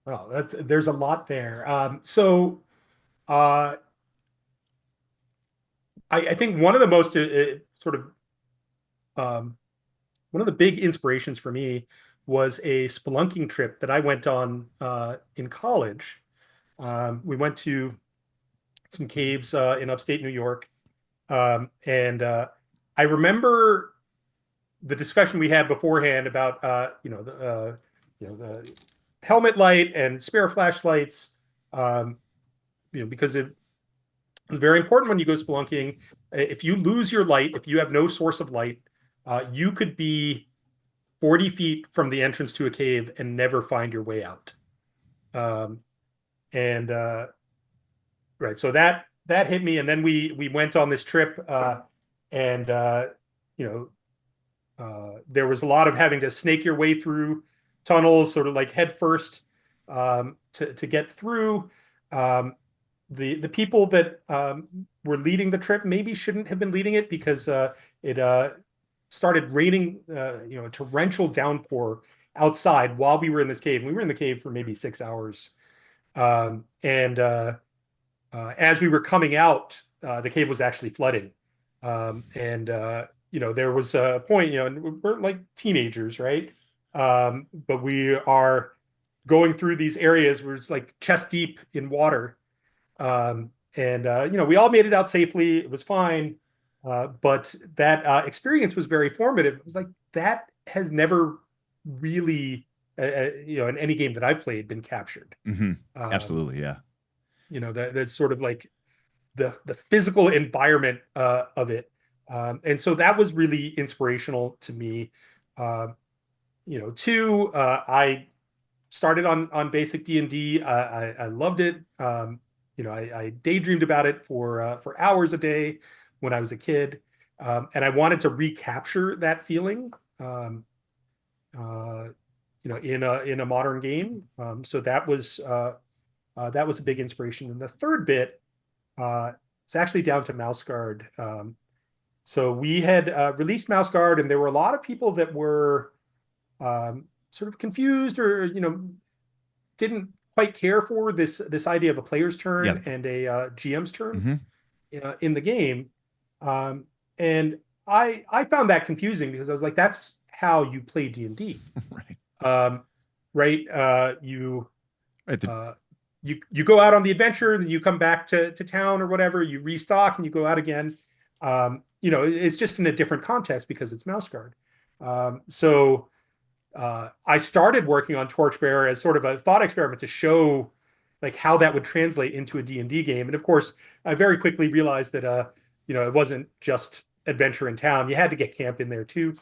Well, there's a lot there. I think one of the most one of the big inspirations for me was a spelunking trip that I went on in college. We went to some caves in upstate New York, and I remember the discussion we had beforehand about the helmet light and spare flashlights, because it was very important when you go spelunking. If you lose your light, if you have no source of light, you could be 40 feet from the entrance to a cave and never find your way out. Right, so that hit me, and then we went on this trip, and there was a lot of having to snake your way through tunnels, sort of like head first, to get through. The people that were leading the trip maybe shouldn't have been leading it, because it started raining, a torrential downpour outside while we were in this cave. We were in the cave for maybe 6 hours. As we were coming out, the cave was actually flooding. There was a point, and we're like teenagers, right? But we are going through these areas where it's like chest deep in water. We all made it out safely. It was fine. But that experience was very formative. It was like, that has never really you know, in any game that I've played, been captured. Absolutely, yeah. You know, that's sort of like the physical environment of it. And so that was really inspirational to me. You know, two, I started on basic D&D. I loved it. You know, I daydreamed about it for hours a day when I was a kid, and I wanted to recapture that feeling. You know, in a modern game. So that was a big inspiration. And the third bit is actually down to Mouse Guard. So we had released Mouse Guard, and there were a lot of people that were sort of confused, or you know, didn't quite care for this idea of a player's turn and a GM's turn in the game. And I found that confusing, because I was like, that's how you play D&D. Right. Right. You go out on the adventure, then you come back to town or whatever, you restock and you go out again. You know, it's just in a different context because it's Mouse Guard. So I started working on Torchbearer as sort of a thought experiment to show like how that would translate into a D&D game. And of course, I very quickly realized that you know, it wasn't just adventure in town. You had to get camp in there too.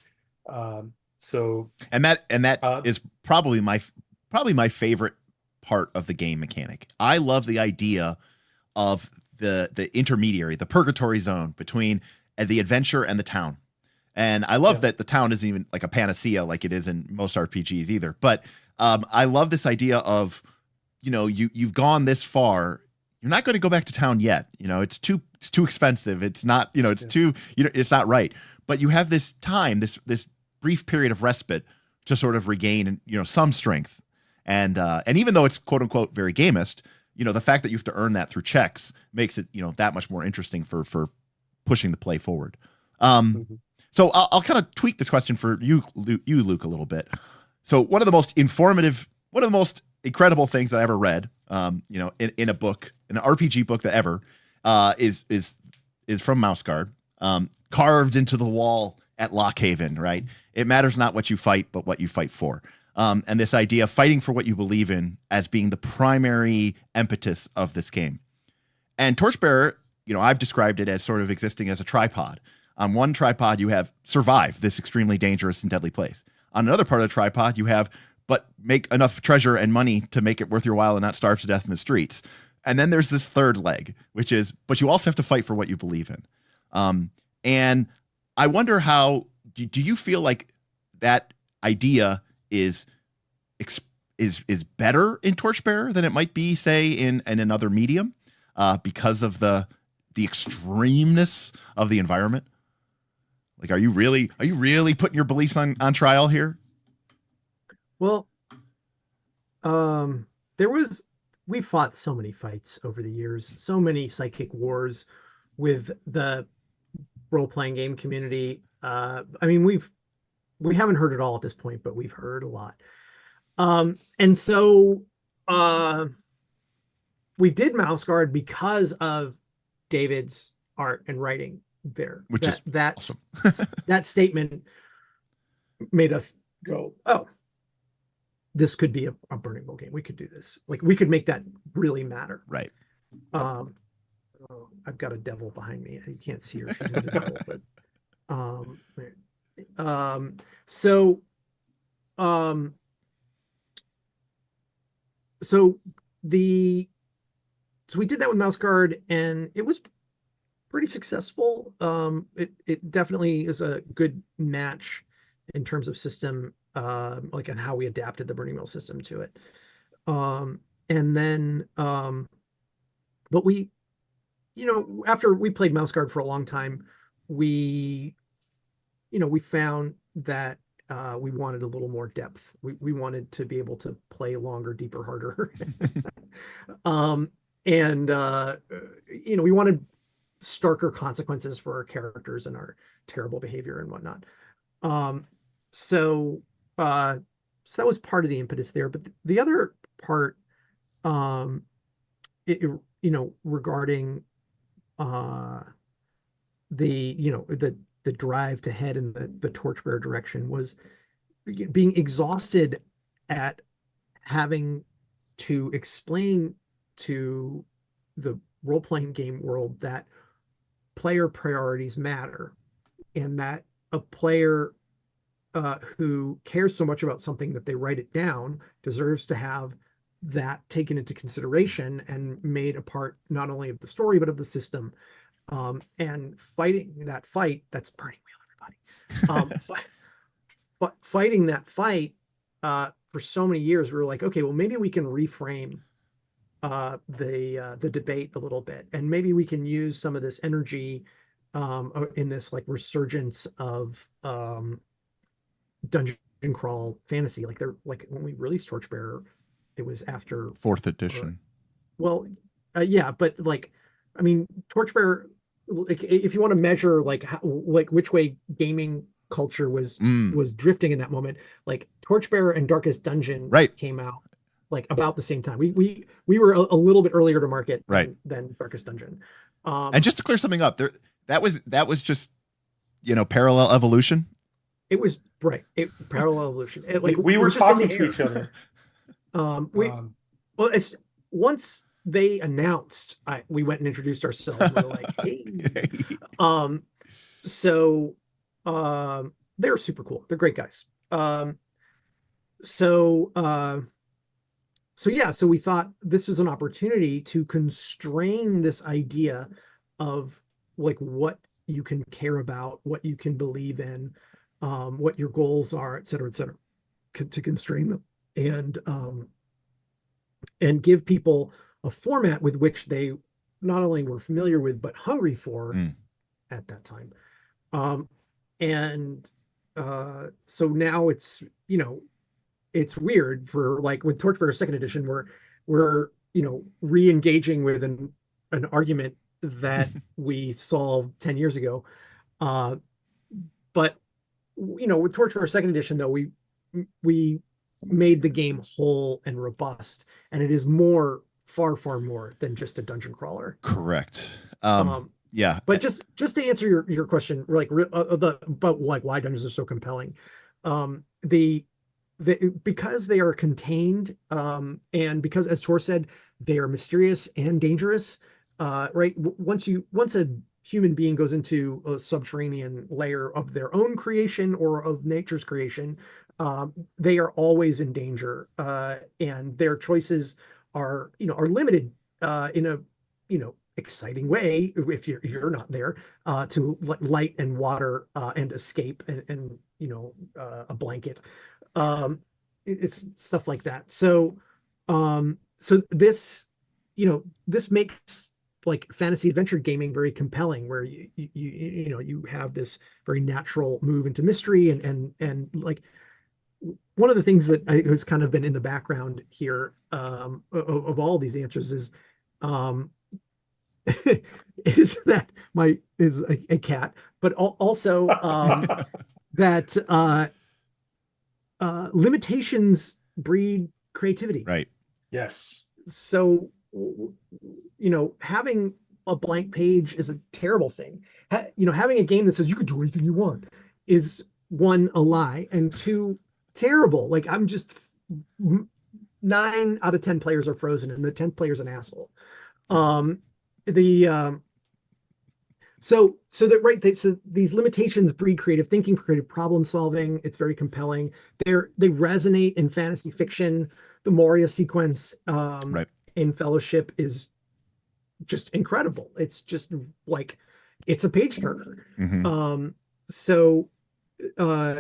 So that is probably my favorite part of the game mechanic. I love the idea of the intermediary, the purgatory zone between the adventure and the town. And I love that the town isn't even like a panacea like it is in most RPGs either. But I love this idea of, you know, you've gone this far. You're not going to go back to town yet. You know, it's too expensive. It's not, you know, it's too, you know, it's not right. But you have this time, this brief period of respite to sort of regain, you know, some strength. And even though it's quote unquote very gamist, you know, the fact that you have to earn that through checks makes it, you know, that much more interesting for pushing the play forward. So I'll kind of tweak the question for you, Luke, a little bit. So one of the most incredible things that I ever read, you know, in a book, an RPG book that ever, is from Mouse Guard, carved into the wall at Lockhaven, right? It matters not what you fight, but what you fight for. And this idea of fighting for what you believe in as being the primary impetus of this game. And Torchbearer, you know, I've described it as sort of existing as a tripod. On one tripod, you have survive this extremely dangerous and deadly place. On another part of the tripod, you have but make enough treasure and money to make it worth your while and not starve to death in the streets. And then there's this third leg, which is, but you also have to fight for what you believe in. And I wonder how, do you feel like that idea is better in Torchbearer than it might be, say, in another medium, because of the extremeness of the environment? Like, are you really putting your beliefs on trial here? Well, we fought so many fights over the years, so many psychic wars with the role-playing game community. I mean, we haven't heard it all at this point, but we've heard a lot. And so we did Mouse Guard because of David's art and writing there. Which is awesome. That statement made us go, oh, this could be a Burning Bull game. We could do this. Like, we could make that really matter. Right. Oh, I've got a devil behind me. You can't see her. She's invisible, but so we did that with Mouse Guard, and it was pretty successful. It definitely is a good match in terms of system, like, and how we adapted the Burning Mill system to it. And then, but we, you know, after we played Mouse Guard for a long time, we found that we wanted a little more depth. We wanted to be able to play longer, deeper, harder. And you know, we wanted starker consequences for our characters and our terrible behavior and whatnot. So that was part of the impetus there. But the other part, you know, regarding the drive to head in the Torchbearer direction was being exhausted at having to explain to the role-playing game world that player priorities matter, and that a player who cares so much about something that they write it down deserves to have that taken into consideration and made a part not only of the story but of the system. And fighting that fight, that's burning wheel, everybody. Fighting that fight for so many years, we were like, okay, well, maybe we can reframe the debate a little bit, and maybe we can use some of this energy in this like resurgence of dungeon crawl fantasy. Like they're like when we released Torchbearer, it was after 4th edition. Yeah, but like, I mean, Torchbearer, like if you want to measure like how, like which way gaming culture was drifting in that moment, like Torchbearer and Darkest Dungeon came out like about the same time. We were a little bit earlier to market than Darkest Dungeon. And just to clear something up, there that was just, you know, parallel evolution. It was parallel evolution. We were talking to each other. Well, it's once they announced, we went and introduced ourselves. We were like, hey. They're super cool. They're great guys. So we thought this was an opportunity to constrain this idea of like what you can care about, what you can believe in, what your goals are, et cetera, to constrain them and give people a format with which they not only were familiar with, but hungry for at that time. So now it's, you know, it's weird for like with Torchbearer 2nd edition, we're, you know, re-engaging with an argument that we solved 10 years ago. But, you know, with Torchbearer 2nd edition, though, we made the game whole and robust, and it is far more than just a dungeon crawler. Correct. Yeah. But just to answer your question, like about like why dungeons are so compelling, because they are contained, and because, as Tor said, they are mysterious and dangerous. Right. Once a human being goes into a subterranean layer of their own creation or of nature's creation, they are always in danger, and their choices are limited in a, you know, exciting way if you're not there, to light and water and escape and you know, a blanket. It's stuff like that. So this, you know, this makes like fantasy adventure gaming very compelling, where you know, you have this very natural move into mystery and like one of the things that has kind of been in the background here of all these answers is is that is a cat, but also that limitations breed creativity. Right. Yes. So, you know, having a blank page is a terrible thing. You know, having a game that says you can do anything you want is, one, a lie, and two, terrible. Like, I'm just 9 out of 10 players are frozen, and the 10th player's an asshole. So these limitations breed creative thinking, creative problem solving. It's very compelling. They resonate in fantasy fiction. The Moria sequence in Fellowship is just incredible. It's just like, it's a page turner. Mm-hmm.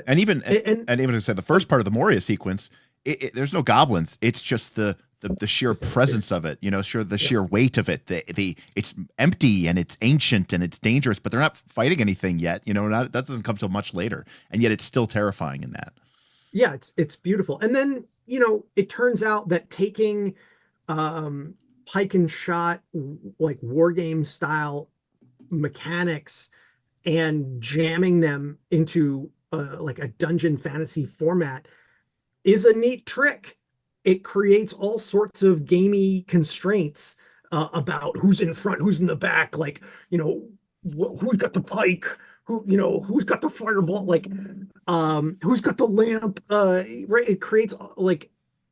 And even to say the first part of the Moria sequence, there's no goblins. It's just the sheer presence of it, you know, the sheer weight of it. It's empty and it's ancient and it's dangerous, but they're not fighting anything yet. You know, that doesn't come till much later, and yet it's still terrifying in that. Yeah, it's beautiful. And then, you know, it turns out that taking pike and shot, like war game style mechanics and jamming them into like a dungeon fantasy format is a neat trick. It creates all sorts of gamey constraints about who's in front, who's in the back, like, you know, who's got the pike, who's got the fireball, like, who's got the lamp, right? It creates like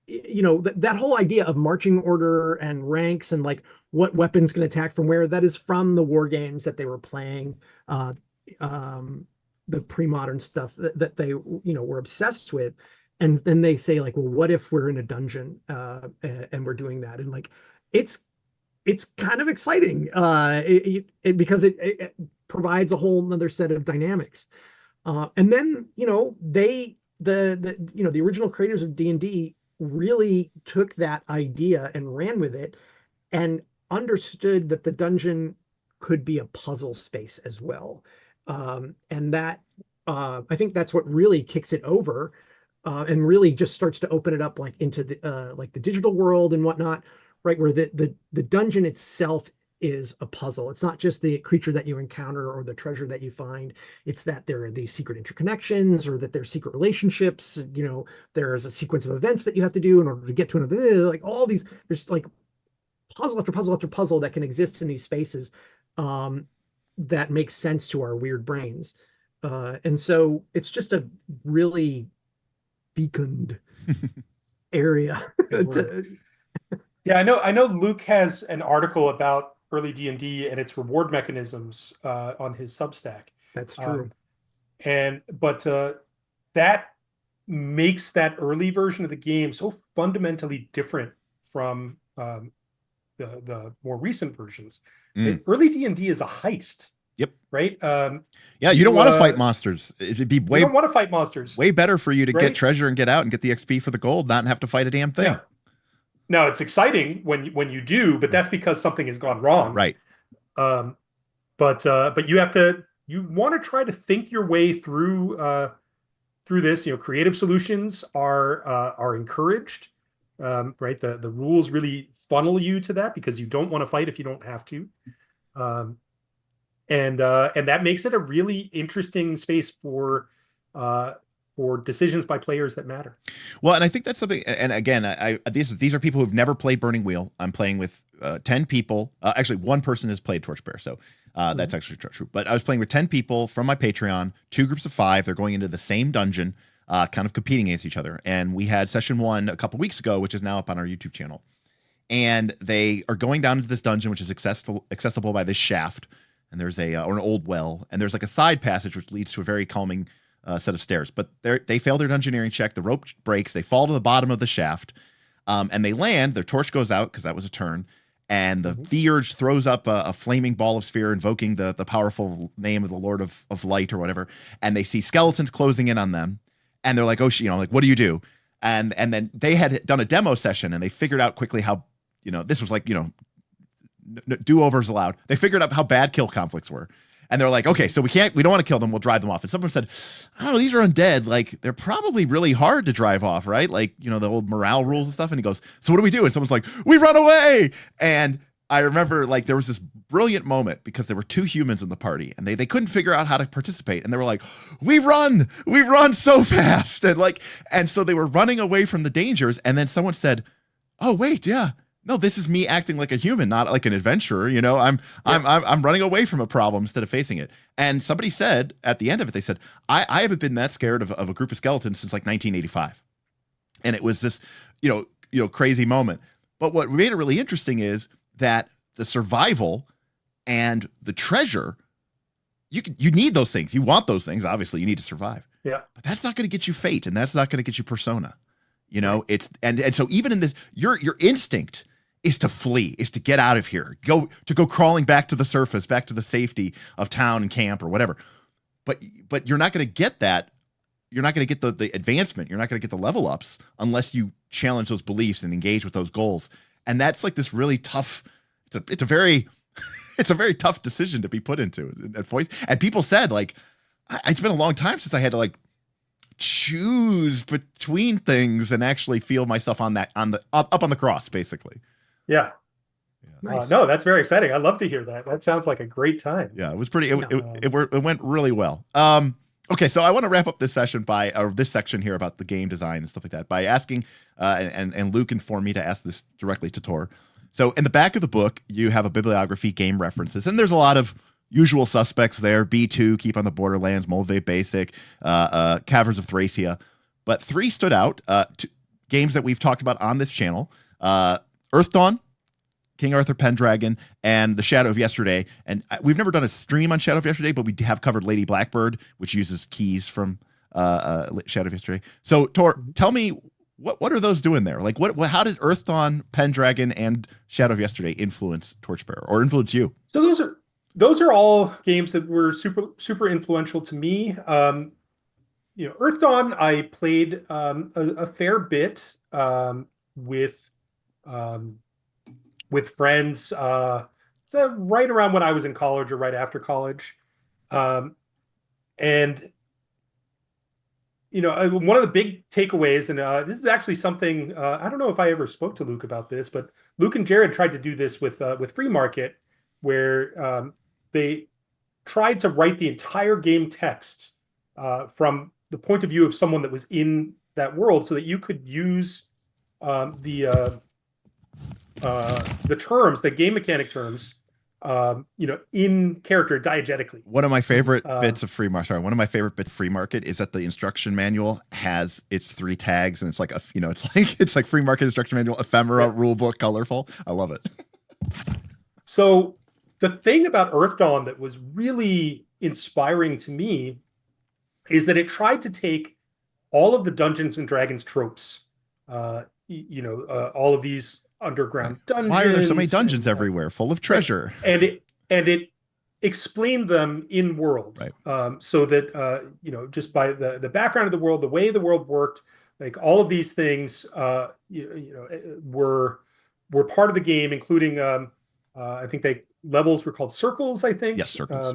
that whole idea of marching order and ranks and like what weapons can attack from where, that is from the war games that they were playing, the pre-modern stuff that they were obsessed with. And then they say like, well, what if we're in a dungeon and we're doing that? And like, it's kind of exciting because it provides a whole another set of dynamics. And then, the original creators of D&D really took that idea and ran with it and understood that the dungeon could be a puzzle space as well. And that, I think that's what really kicks it over and really just starts to open it up like into the digital world and whatnot, right? Where the dungeon itself is a puzzle. It's not just the creature that you encounter or the treasure that you find. It's that there are these secret interconnections or that there's secret relationships. There's a sequence of events that you have to do in order to get to another, like all these, there's like puzzle after puzzle after puzzle that can exist in these spaces that makes sense to our weird brains. And so it's just a really beaconed area. Yeah, I know Luke has an article about early D&D and its reward mechanisms on his Substack. That's true. But that makes that early version of the game so fundamentally different from the more recent versions. Early D&D is a heist. Yep. Right. Yeah, you don't want to fight monsters. It'd be you don't want to fight monsters. Way better for you to right? get treasure and get out and get the XP for the gold, not have to fight a damn thing. Yeah. Now it's exciting when you do, but that's because something has gone wrong. Right. But you want to try to think your way through this. Creative solutions are encouraged. Right. The rules really funnel you to that because you don't want to fight if you don't have to. And that makes it a really interesting space for decisions by players that matter. Well, and I think that's something. And again, these are people who've never played Burning Wheel. I'm playing with 10 people. Actually, one person has played Torchbearer, so that's actually true. But I was playing with 10 people from my Patreon, 2 groups of 5. They're going into the same dungeon, kind of competing against each other. And we had session 1 a couple weeks ago, which is now up on our YouTube channel. And they are going down into this dungeon, which is accessible by this shaft. And there's or an old well, and there's like a side passage which leads to a very calming set of stairs. But they fail their dungeoneering check. The rope breaks. They fall to the bottom of the shaft, and they land. Their torch goes out because that was a turn, and the Theurge throws up a flaming ball of sphere, invoking the powerful name of the Lord of Light or whatever. And they see skeletons closing in on them, and they're like, "Oh, like what do you do?" And then they had done a demo session, and they figured out quickly how this was like do-overs allowed. They figured out how bad kill conflicts were. And they're like, okay, so we don't want to kill them. We'll drive them off. And someone said, I don't know, these are undead. Like, they're probably really hard to drive off, right? Like, the old morale rules and stuff. And he goes, so what do we do? And someone's like, we run away. And I remember like there was this brilliant moment because there were 2 humans in the party and they couldn't figure out how to participate. And they were like, we run so fast. And so they were running away from the dangers. And then someone said, oh, wait, yeah. No, this is me acting like a human, not like an adventurer. I'm running away from a problem instead of facing it. And somebody said at the end of it, they said, I haven't been that scared of a group of skeletons since like 1985. And it was this, crazy moment. But what made it really interesting is that the survival and the treasure, you need those things. You want those things. Obviously, you need to survive. Yeah. But that's not going to get you fate, and that's not going to get you persona. It's and so even in this, your instinct is to flee, is to get out of here, go crawling back to the surface, back to the safety of town and camp or whatever. But you're not going to get that. You're not going to get the advancement. You're not going to get the level ups unless you challenge those beliefs and engage with those goals. And that's like this really tough. It's a very tough decision to be put into at voice. And people said like, it's been a long time since I had to like choose between things and actually feel myself up on the cross, basically. Yeah. Nice. No, that's very exciting. I love to hear that. That sounds like a great time. Yeah, it was pretty. It went really well. Okay, so I want to wrap up this section this section here about the game design and stuff like that by asking, and Luke informed me to ask this directly to Tor. So in the back of the book, you have a bibliography, game references, and there's a lot of usual suspects there: B2, Keep on the Borderlands, Moldvay Basic, Caverns of Thracia, but 3 stood out. games that we've talked about on this channel: Earth Dawn, King Arthur Pendragon, and The Shadow of Yesterday. And we've never done a stream on Shadow of Yesterday, but we have covered Lady Blackbird, which uses keys from Shadow of Yesterday. So, Tor, tell me, what are those doing there? Like, how did Earth Dawn, Pendragon, and Shadow of Yesterday influence Torchbearer or influence you? So those are all games that were super influential to me. Earth Dawn I played a fair bit with friends. So right around when I was in college or right after college, and one of the big takeaways, and this is actually something I don't know if I ever spoke to Luke about this, but Luke and Jared tried to do this with Free Market, where they tried to write the entire game text from the point of view of someone that was in that world, so that you could use the terms, the game mechanic terms, in character diegetically. One of my favorite bits of Free Market is that the instruction manual has its 3 tags, and it's like it's like Free Market instruction manual, ephemera, rule book, colorful. I love it. So the thing about Earth Dawn that was really inspiring to me is that it tried to take all of the Dungeons and Dragons tropes, all of these underground dungeons. Why are there so many dungeons everywhere full of treasure? And it explained them in world, right? So that just by the background of the world, the way the world worked, like all of these things, were part of the game, including I think levels were called circles. I think yes, circles.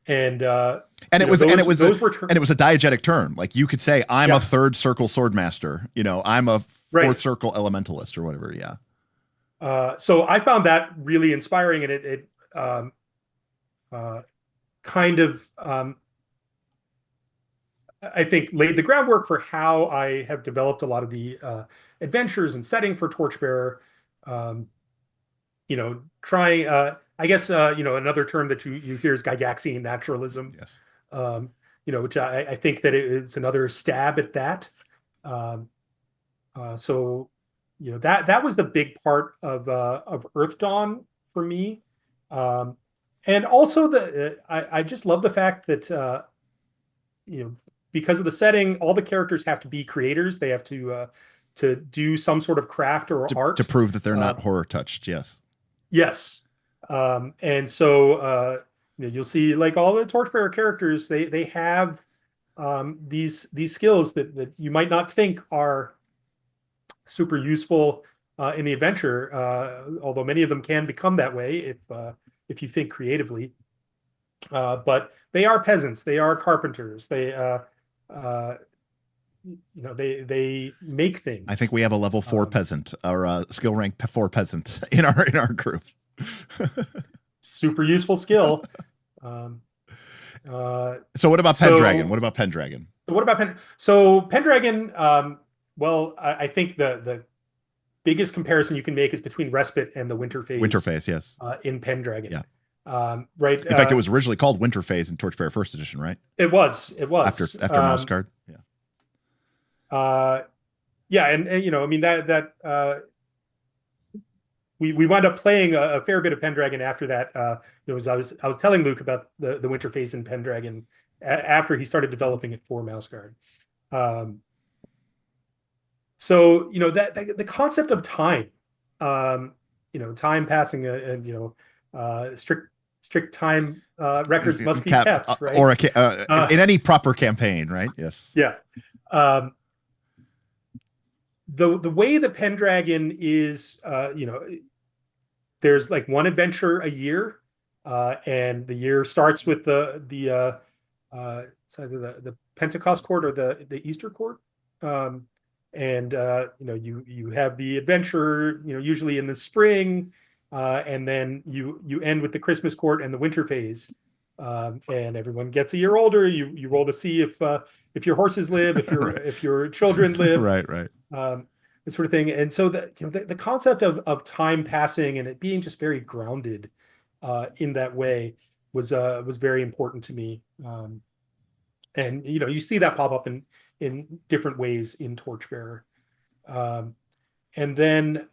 And it was a diegetic term. Like you could say, I'm a third circle swordmaster. I'm a fourth circle elementalist or whatever. Yeah. So I found that really inspiring, and it kind of I think laid the groundwork for how I have developed a lot of the adventures and setting for Torchbearer. Trying I guess another term that you hear is Gygaxian naturalism. Yes. Which I think that it is another stab at that. So that was the big part of Earth Dawn for me. And also I just love the fact that because of the setting, all the characters have to be creators. They have to do some sort of craft or art to prove that they're not horror touched. Yes. Yes. And so you'll see, like, all the Torchbearer characters, they have these skills that you might not think are super useful in the adventure, although many of them can become that way if you think creatively. But they are peasants, they are carpenters, they make things. I think we have a level 4 peasant, or a skill rank 4 peasant in our group. Super useful skill. So what about Pendragon? What about Pendragon? Pendragon, well, I think the biggest comparison you can make is between Respite and the Winter Phase. Winter Phase, yes. In Pendragon. Yeah. Right. In fact, it was originally called Winter Phase in Torchbearer First Edition, right? It was. After Mouse Guard. Yeah. And I mean that we wound up playing a fair bit of Pendragon after that. I was telling Luke about the Winter Phase in Pendragon after he started developing it for Mouse Guard. So that the concept of time, time passing, strict time records must be kept, right? Or in any proper campaign, right? Yes. Yeah. The way the Pendragon is, there's like one adventure a year, and the year starts with it's either the Pentecost Court or the Easter Court, and you have the adventure, usually in the spring, and then you end with the Christmas Court and the Winter Phase, and everyone gets a year older. You roll to see if your horses live, if your children live, right. This sort of thing. And so the concept of time passing and it being just very grounded in that way was very important to me. And you see that pop up in in different ways in Torchbearer. And then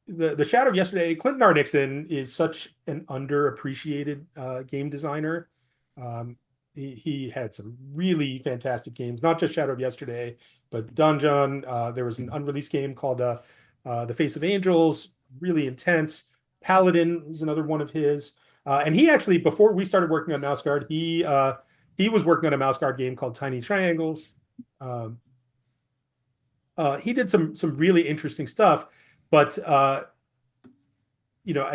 the Shadow of Yesterday, Clinton R. Nixon is such an underappreciated game designer. He had some really fantastic games, not just Shadow of Yesterday, but Dungeon. There was an unreleased game called The Face of Angels, really intense. Paladin was another one of his. And he actually, before we started working on Mouse Guard, he was working on a Mouse Guard game called Tiny Triangles. He did some really interesting stuff, but I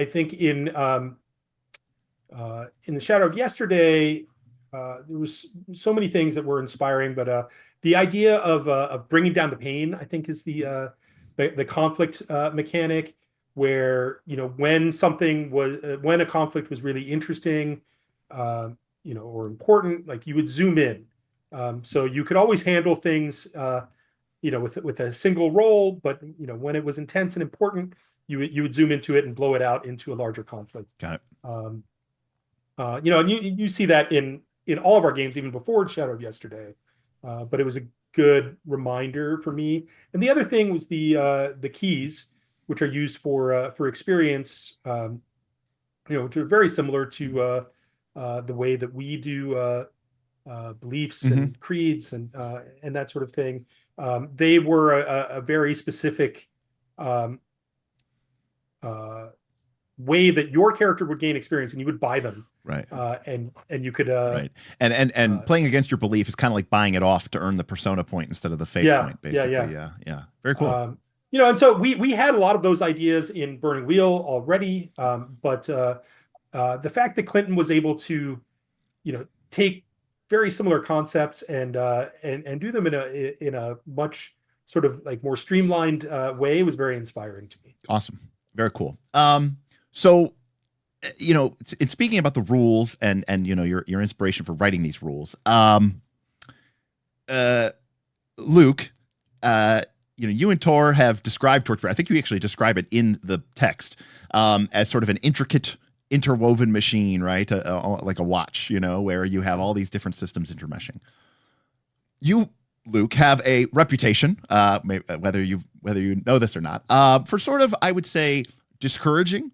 think in the Shadow of Yesterday, there was so many things that were inspiring, but the idea of bringing down the pain, I think, is the conflict mechanic, where when a conflict was really interesting, or important, like you would zoom in, so you could always handle things, with a single roll, but when it was intense and important, you would zoom into it and blow it out into a larger conflict. Got it. And you see that in all of our games, even before Shadow of Yesterday. But it was a good reminder for me. And the other thing was the keys, which are used for experience, which are very similar to the way that we do beliefs and creeds and that sort of thing. They were a very specific way that your character would gain experience, and you would buy them. Right. And you could right. And playing against your belief is kind of like buying it off to earn the persona point instead of the fate point, basically. Yeah. Very cool. And so we had a lot of those ideas in Burning Wheel already, but the fact that Clinton was able to, take very similar concepts and do them in a much sort of like more streamlined way was very inspiring to me. Awesome. Very cool. So, in speaking about the rules and your inspiration for writing these rules, Luke, you and Tor have described Torchbearer. I think you actually describe it in the text as sort of an intricate, interwoven machine, right? Like a watch, where you have all these different systems intermeshing. You, Luke, have a reputation, whether you know this or not, for sort of, I would say, discouraging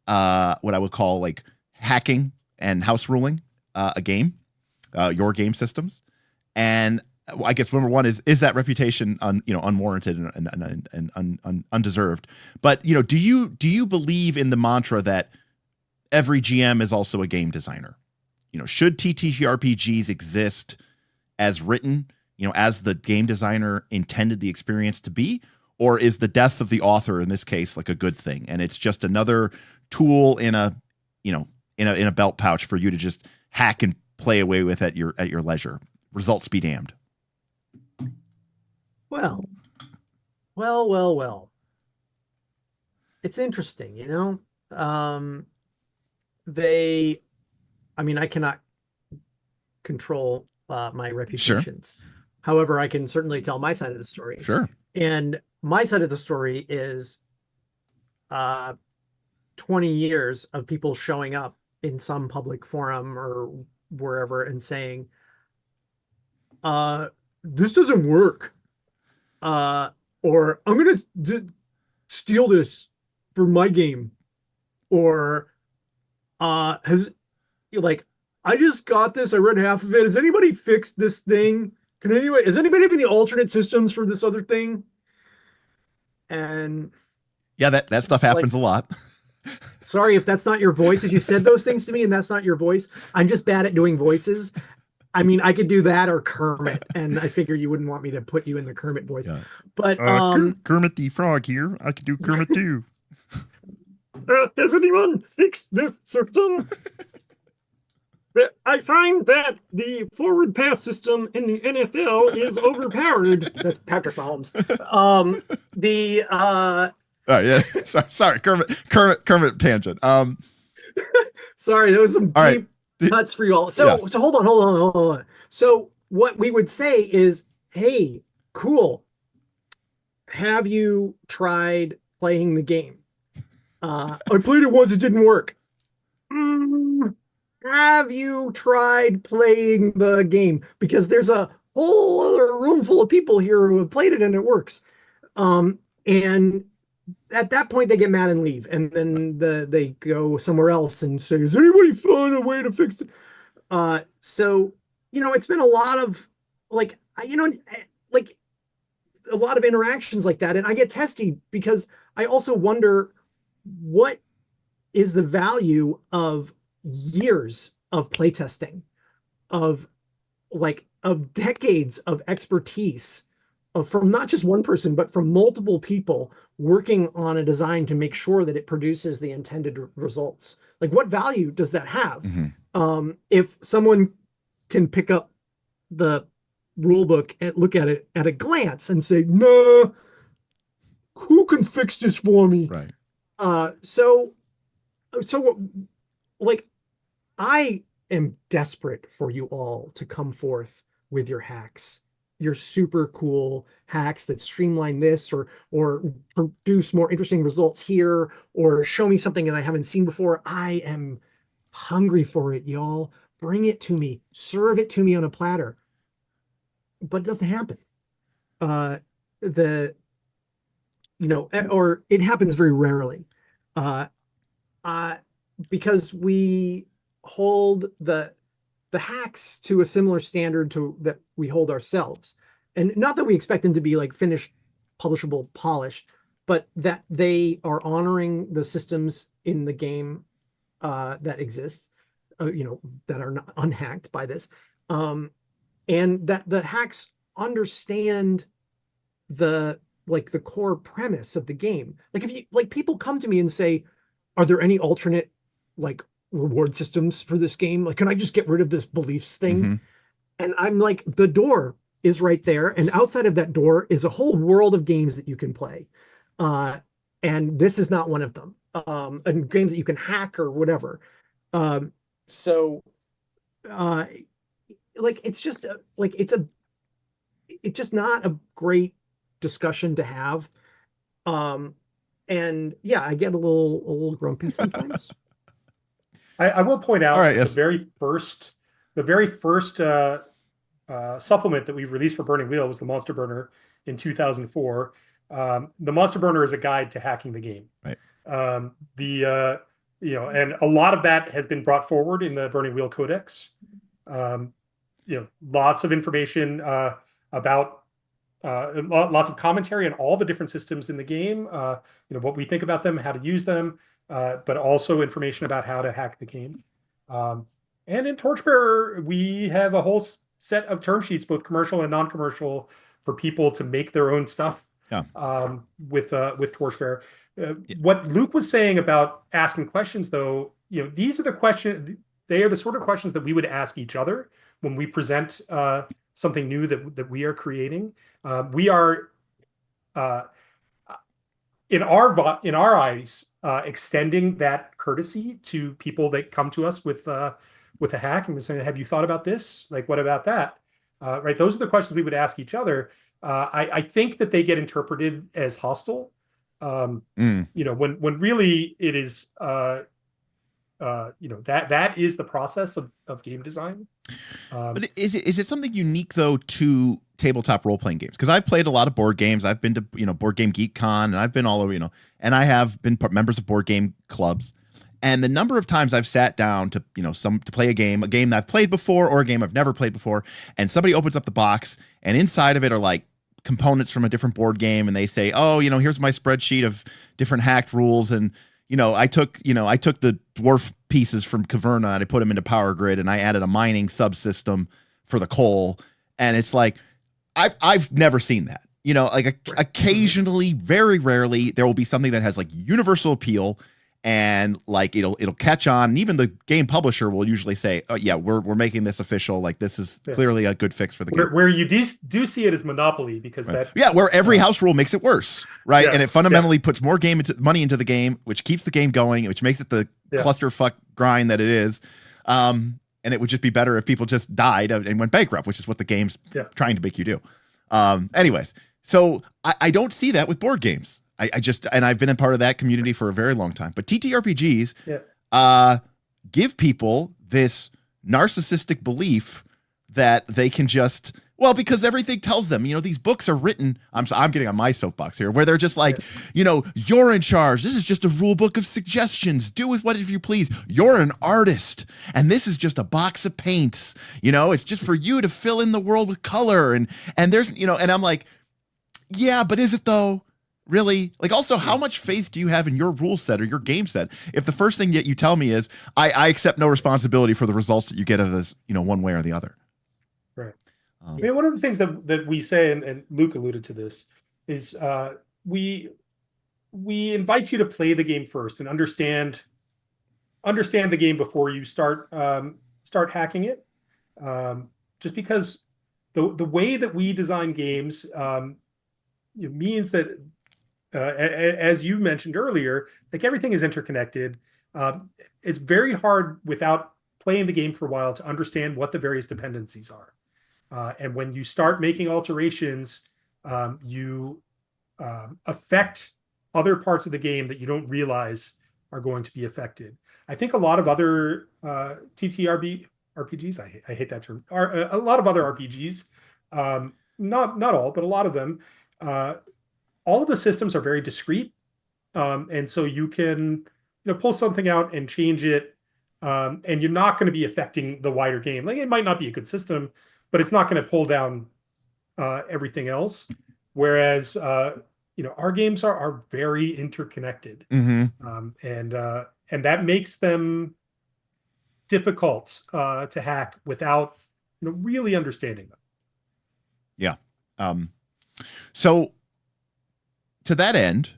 what I would call like hacking and house ruling a game, your game systems. And I guess number one is that reputation unwarranted and undeserved. But do you believe in the mantra that every GM is also a game designer? Should TTRPGs exist as written, as the game designer intended the experience to be? Or is the death of the author in this case like a good thing, and it's just another tool in a belt pouch for you to just hack and play away with at your leisure? Results be damned. Well. It's interesting, I cannot control my reputations. Sure. However, I can certainly tell my side of the story. Sure. And my side of the story is 20 years of people showing up in some public forum or wherever and saying, this doesn't work. Or I'm going to steal this for my game. Or I just got this. I read half of it. Has anybody fixed this thing? Is anybody having the alternate systems for this other thing? And yeah, that stuff happens a lot. Sorry if that's not your voice. If you said those things to me and that's not your voice, I'm just bad at doing voices. I could do that or Kermit, and I figure you wouldn't want me to put you in the Kermit voice. Yeah. But Kermit the Frog here. I could do Kermit too. Has anyone fixed this system? I find that the forward pass system in the NFL is overpowered. That's Patrick Mahomes. Yeah. Sorry, Kermit tangent. Sorry, there was some deep cuts for you all. So hold on. So what we would say is, hey, cool. Have you tried playing the game? I played it once, it didn't work. have you tried playing the game? Because there's a whole other room full of people here who have played it and it works. And at that point they get mad and leave, and then they go somewhere else and say, "Has anybody found a way to fix it?" So it's been a lot of like a lot of interactions like that, and I get testy because I also wonder what is the value of years of playtesting, of decades of expertise from not just one person, but from multiple people working on a design to make sure that it produces the intended results. Like, what value does that have? Mm-hmm. If someone can pick up the rule book and look at it at a glance and say, "No, who can fix this for me?" Right. So like, I am desperate for you all to come forth with your hacks, your super cool hacks that streamline this or produce more interesting results here, or show me something that I haven't seen before. I am hungry for it, y'all. Bring it to me. Serve it to me on a platter. But it doesn't happen. Or it happens very rarely. Because we hold the hacks to a similar standard to that we hold ourselves, and not that we expect them to be like finished, publishable, polished, but that they are honoring the systems in the game that exist, that are not unhacked by this, and that the hacks understand the core premise of the game. Like, if you people come to me and say, "Are there any alternate reward systems for this game? Like, can I just get rid of this beliefs thing?" Mm-hmm. And I'm like, the door is right there, and outside of that door is a whole world of games that you can play, and this is not one of them. And games that you can hack or whatever. It's just it's just not a great discussion to have. And yeah, I get a little grumpy sometimes. I will point out, All right, yes. the very first supplement that we released for Burning Wheel was the Monster Burner in 2004. The Monster Burner is a guide to hacking the game. Right. And a lot of that has been brought forward in the Burning Wheel Codex. Lots of information about lots of commentary on all the different systems in the game, what we think about them, how to use them, but also information about how to hack the game. And in Torchbearer, we have a whole set of term sheets, both commercial and non-commercial, for people to make their own stuff. Yeah. With Torchbearer. What Luke was saying about asking questions, though, these are the questions. They are the sort of questions that we would ask each other when we present something new that we are creating. We are, in our eyes, extending that courtesy to people that come to us with a hack and we're saying, "Have you thought about this? Like, what about that?" Right? Those are the questions we would ask each other. I think that they get interpreted as hostile. When really it is, that is the process of game design. But is it something unique though to tabletop role playing games? Because I've played a lot of board games. I've been to Board Game Geek Con, and I've been all over, and I have been members of board game clubs. And the number of times I've sat down to to play a game that I've played before or a game I've never played before, and somebody opens up the box, and inside of it are like components from a different board game, and they say, "Oh, here's my spreadsheet of different hacked rules," and I took the dwarf pieces from Caverna and I put them into Power Grid, and I added a mining subsystem for the coal, and it's like I've never seen that. Occasionally, very rarely, there will be something that has like universal appeal. And like it'll catch on, and even the game publisher will usually say, "Oh yeah, we're making this official. Like, this is clearly a good fix for the game." Where you do see it as monopoly, because right. Where every house rule makes it worse, right? Yeah, and it fundamentally puts more money into the game, which keeps the game going, which makes it the clusterfuck grind that it is. And it would just be better if people just died and went bankrupt, which is what the game's trying to make you do. Anyways, so I don't see that with board games. And I've been a part of that community for a very long time. But TTRPGs give people this narcissistic belief that they can just, well, because everything tells them, these books are written. I'm getting on my soapbox here, where they're just like, you're in charge. This is just a rule book of suggestions. Do with whatever you please. You're an artist, and this is just a box of paints. It's just for you to fill in the world with color. And there's, and I'm like, yeah, but is it though? Really? Like, also, how much faith do you have in your rule set or your game set if the first thing that you tell me is, I accept no responsibility for the results that you get of this, one way or the other? Right. I mean, one of the things that we say, and Luke alluded to this, is we invite you to play the game first and understand the game before you start hacking it. Just because the way that we design games it means that, as you mentioned earlier, like everything is interconnected. It's very hard without playing the game for a while to understand what the various dependencies are. And when you start making alterations, you affect other parts of the game that you don't realize are going to be affected. I think a lot of other RPGs, I hate that term, a lot of other RPGs, not all, but a lot of them, all of the systems are very discrete. And so you can pull something out and change it, and you're not going to be affecting the wider game. Like, it might not be a good system, but it's not going to pull down everything else. Whereas, our games are very interconnected, and that makes them difficult to hack without really understanding them. Yeah. So to that end,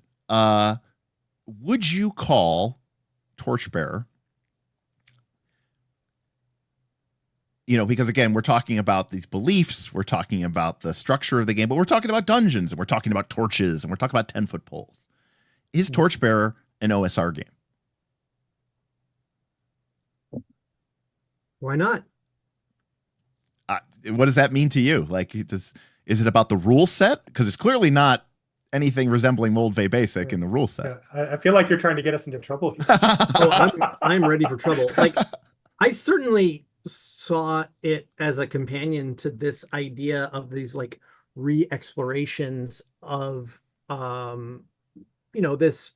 would you call Torchbearer? Because again, we're talking about these beliefs, we're talking about the structure of the game, but we're talking about dungeons, and we're talking about torches, and we're talking about 10-foot poles. Is Torchbearer an OSR game? Why not? What does that mean to you? Like, is it about the rule set? Because it's clearly not anything resembling Mold V Basic in the rule set. I feel like you're trying to get us into trouble here. I'm ready for trouble. Like, I certainly saw it as a companion to this idea of these like re-explorations of this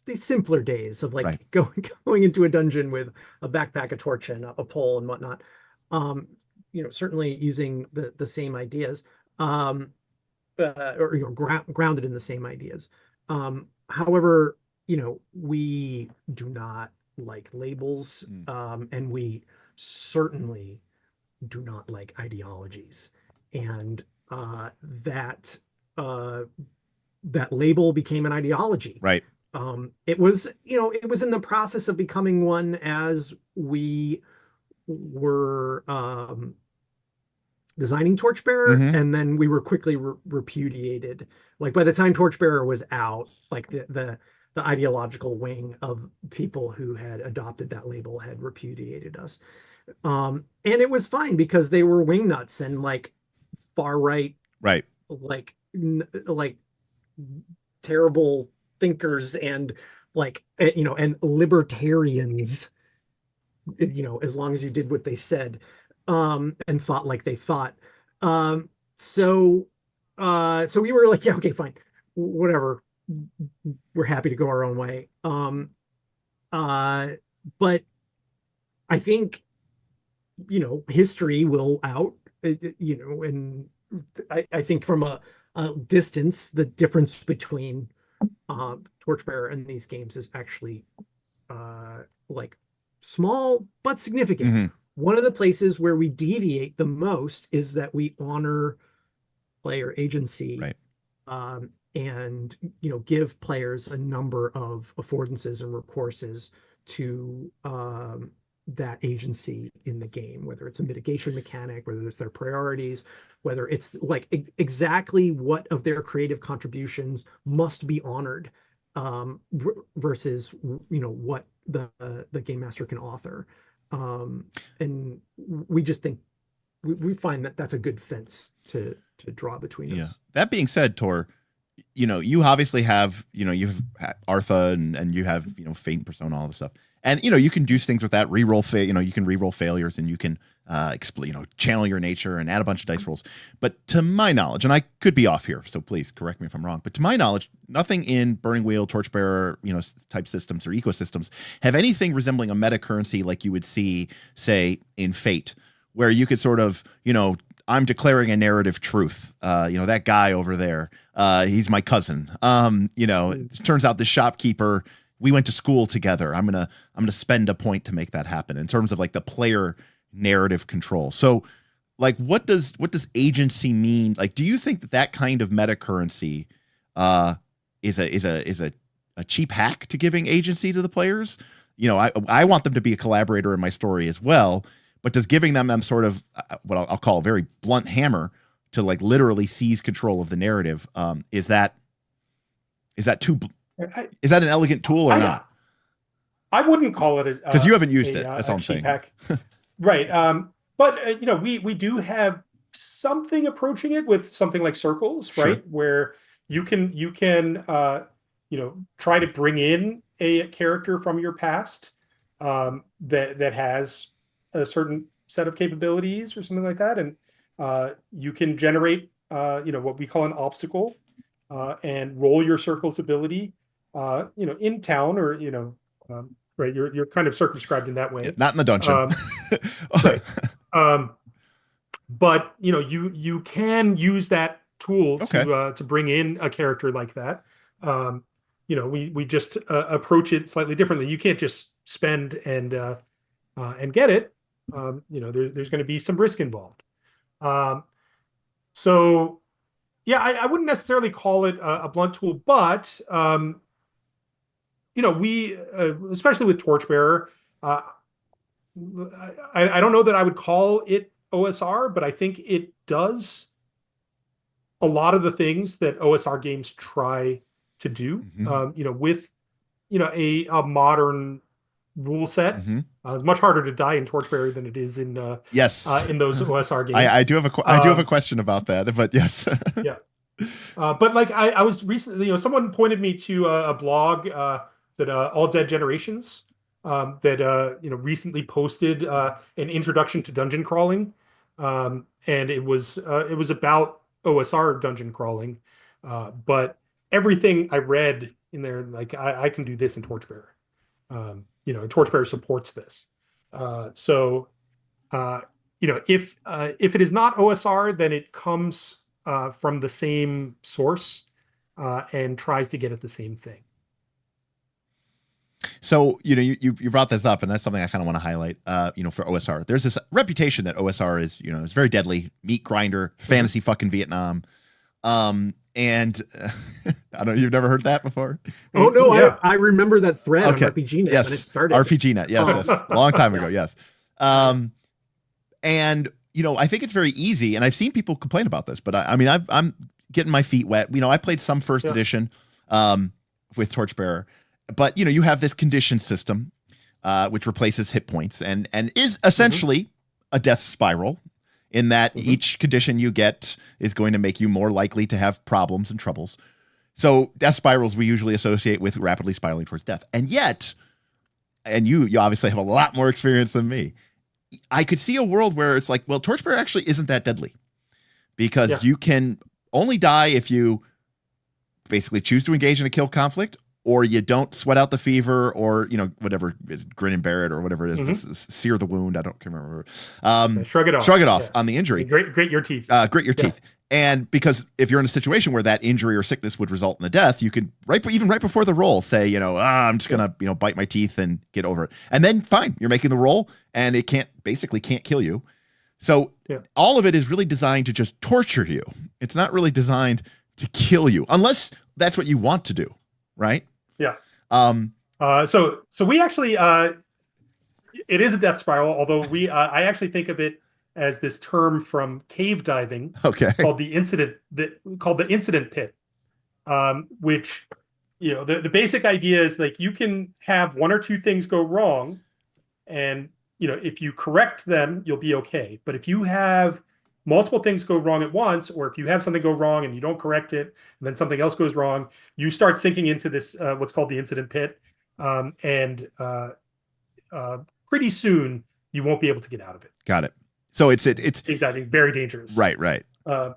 these simpler days of like going into a dungeon with a backpack, a torch, and a pole and whatnot. Certainly using the same ideas, or grounded in the same ideas. However, we do not like labels, and we certainly do not like ideologies, and that label became an ideology. Right. It was in the process of becoming one as we were designing Torchbearer, and then we were quickly repudiated. Like, by the time Torchbearer was out, like the ideological wing of people who had adopted that label had repudiated us. And it was fine because they were wingnuts and like far right, like terrible thinkers and like, and libertarians, as long as you did what they said, and thought like they thought. So we were like, yeah, okay, fine, whatever. We're happy to go our own way. But I think, history will out, and I think from a distance, the difference between Torchbearer and these games is actually like small but significant. One of the places where we deviate the most is that we honor player agency, and give players a number of affordances and recourses to that agency in the game, whether it's a mitigation mechanic, whether it's their priorities, whether it's like exactly what of their creative contributions must be honored, versus what the game master can author. And we just think we find that that's a good fence to draw between us. That being said, Tor, you obviously have, you have Artha and you have, Fate and Persona, all this stuff. And you can do things with that. You can reroll failures, and you can channel your nature and add a bunch of dice rolls. But to my knowledge, and I could be off here, so please correct me if I'm wrong. But to my knowledge, nothing in Burning Wheel, Torchbearer, type systems or ecosystems have anything resembling a meta currency like you would see, say, in Fate, where you could sort of, I'm declaring a narrative truth. That guy over there, he's my cousin. It turns out the shopkeeper, we went to school together. I'm gonna spend a point to make that happen in terms of like the player narrative control. So, like, what does agency mean? Like, do you think that kind of meta currency is a cheap hack to giving agency to the players? I want them to be a collaborator in my story as well. But does giving them sort of what I'll call a very blunt hammer to like literally seize control of the narrative, is that an elegant tool or not? I wouldn't call it because you haven't used it. That's all I'm saying. Right. But we do have something approaching it with something like circles, Sure. right? Where you can try to bring in a character from your past that has a certain set of capabilities or something like that, and you can generate what we call an obstacle and roll your circle's ability in town, or right, you're kind of circumscribed in that way, not in the dungeon. Right. But you can use that tool to bring in a character like that. We just approach it slightly differently. You can't just spend and get it. There's going to be some risk involved. So yeah, I wouldn't necessarily call it a blunt tool, but we especially with Torchbearer, I don't know that I would call it OSR, but I think it does a lot of the things that OSR games try to do. With a modern rule set. It's much harder to die in Torchbearer than it is in in those OSR games. I do have a question about that, but yes. Yeah. But like I was recently, someone pointed me to a blog that All Dead Generations that recently posted an introduction to dungeon crawling, and it was about OSR dungeon crawling, but everything I read in there, like I can do this in Torchbearer. Torchbearer supports this. So if it is not OSR, then it comes from the same source and tries to get at the same thing. So, you brought this up, and that's something I kind of want to highlight, for OSR. There's this reputation that OSR is, is very deadly, meat grinder, fantasy fucking Vietnam. And I don't know, you've never heard that before? Oh, no, Yeah. I remember that thread on RPGNet yes. when it started. RPGNet, yes. Long time ago, yes. And, I think it's very easy, and I've seen people complain about this, but I'm getting my feet wet. I played some first edition with Torchbearer, but, you have this condition system, which replaces hit points and is essentially a death spiral, in that each condition you get is going to make you more likely to have problems and troubles. So death spirals we usually associate with rapidly spiraling towards death. And yet, and you obviously have a lot more experience than me, I could see a world where it's like, well, Torchbearer actually isn't that deadly, because you can only die if you basically choose to engage in a kill conflict, or you don't sweat out the fever, or, whatever, grin and bear it, or whatever it is, sear the wound. I don't remember. Shrug it off. Shrug it off on the injury. Grit your teeth. Grit your teeth. And because if you're in a situation where that injury or sickness would result in a death, you could even right before the roll say, I'm just gonna bite my teeth and get over it. And then fine, you're making the roll, and it can't kill you. So all of it is really designed to just torture you. It's not really designed to kill you, unless that's what you want to do, right? Yeah. So we actually it is a death spiral, although I actually think of it as this term from cave diving, called the incident pit, which the basic idea is like you can have one or two things go wrong, and if you correct them, you'll be okay. But if you have multiple things go wrong at once, or if you have something go wrong and you don't correct it, and then something else goes wrong, you start sinking into this what's called the incident pit, and pretty soon you won't be able to get out of it. Got it. So it's I think very dangerous. right. And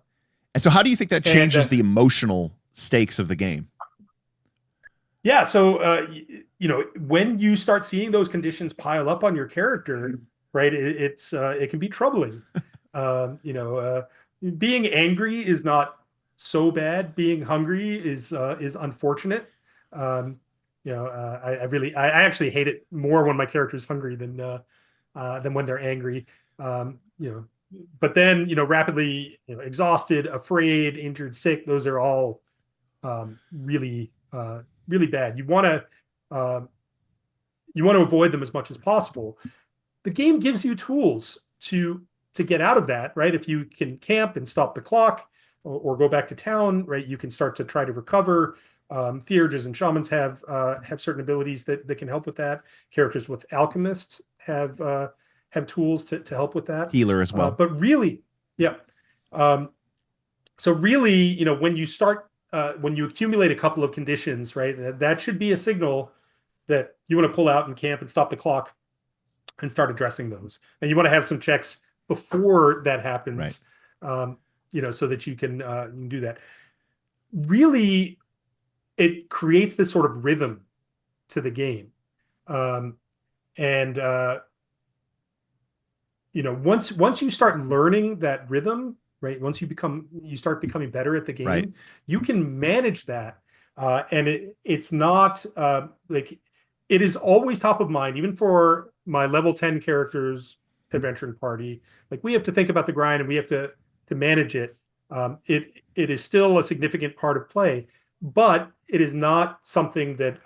so how do you think that changes the emotional stakes of the game? Yeah. So, when you start seeing those conditions pile up on your character, right, it can be troubling. Being angry is not so bad. Being hungry is unfortunate. I actually hate it more when my character is hungry than when they're angry. But then, rapidly, exhausted, afraid, injured, sick, those are all really bad. You want to avoid them as much as possible. The game gives you tools to get out of that, right? If you can camp and stop the clock or go back to town, right, you can start to try to recover. Theurges and shamans have certain abilities that can help with that. Characters with alchemists have tools to help with that. Healer as well. But really, yeah. So really, when you start, when you accumulate a couple of conditions, right, that should be a signal that you want to pull out and camp and stop the clock and start addressing those. And you want to have some checks before that happens, right. So that you can do that. Really, it creates this sort of rhythm to the game. Once you start learning that rhythm, right? Once you start becoming better at the game, right. You can manage that. And it's not it is always top of mind, even for my level 10 characters adventuring party. Like, we have to think about the grind and we have to manage it. It is still a significant part of play, but it is not something that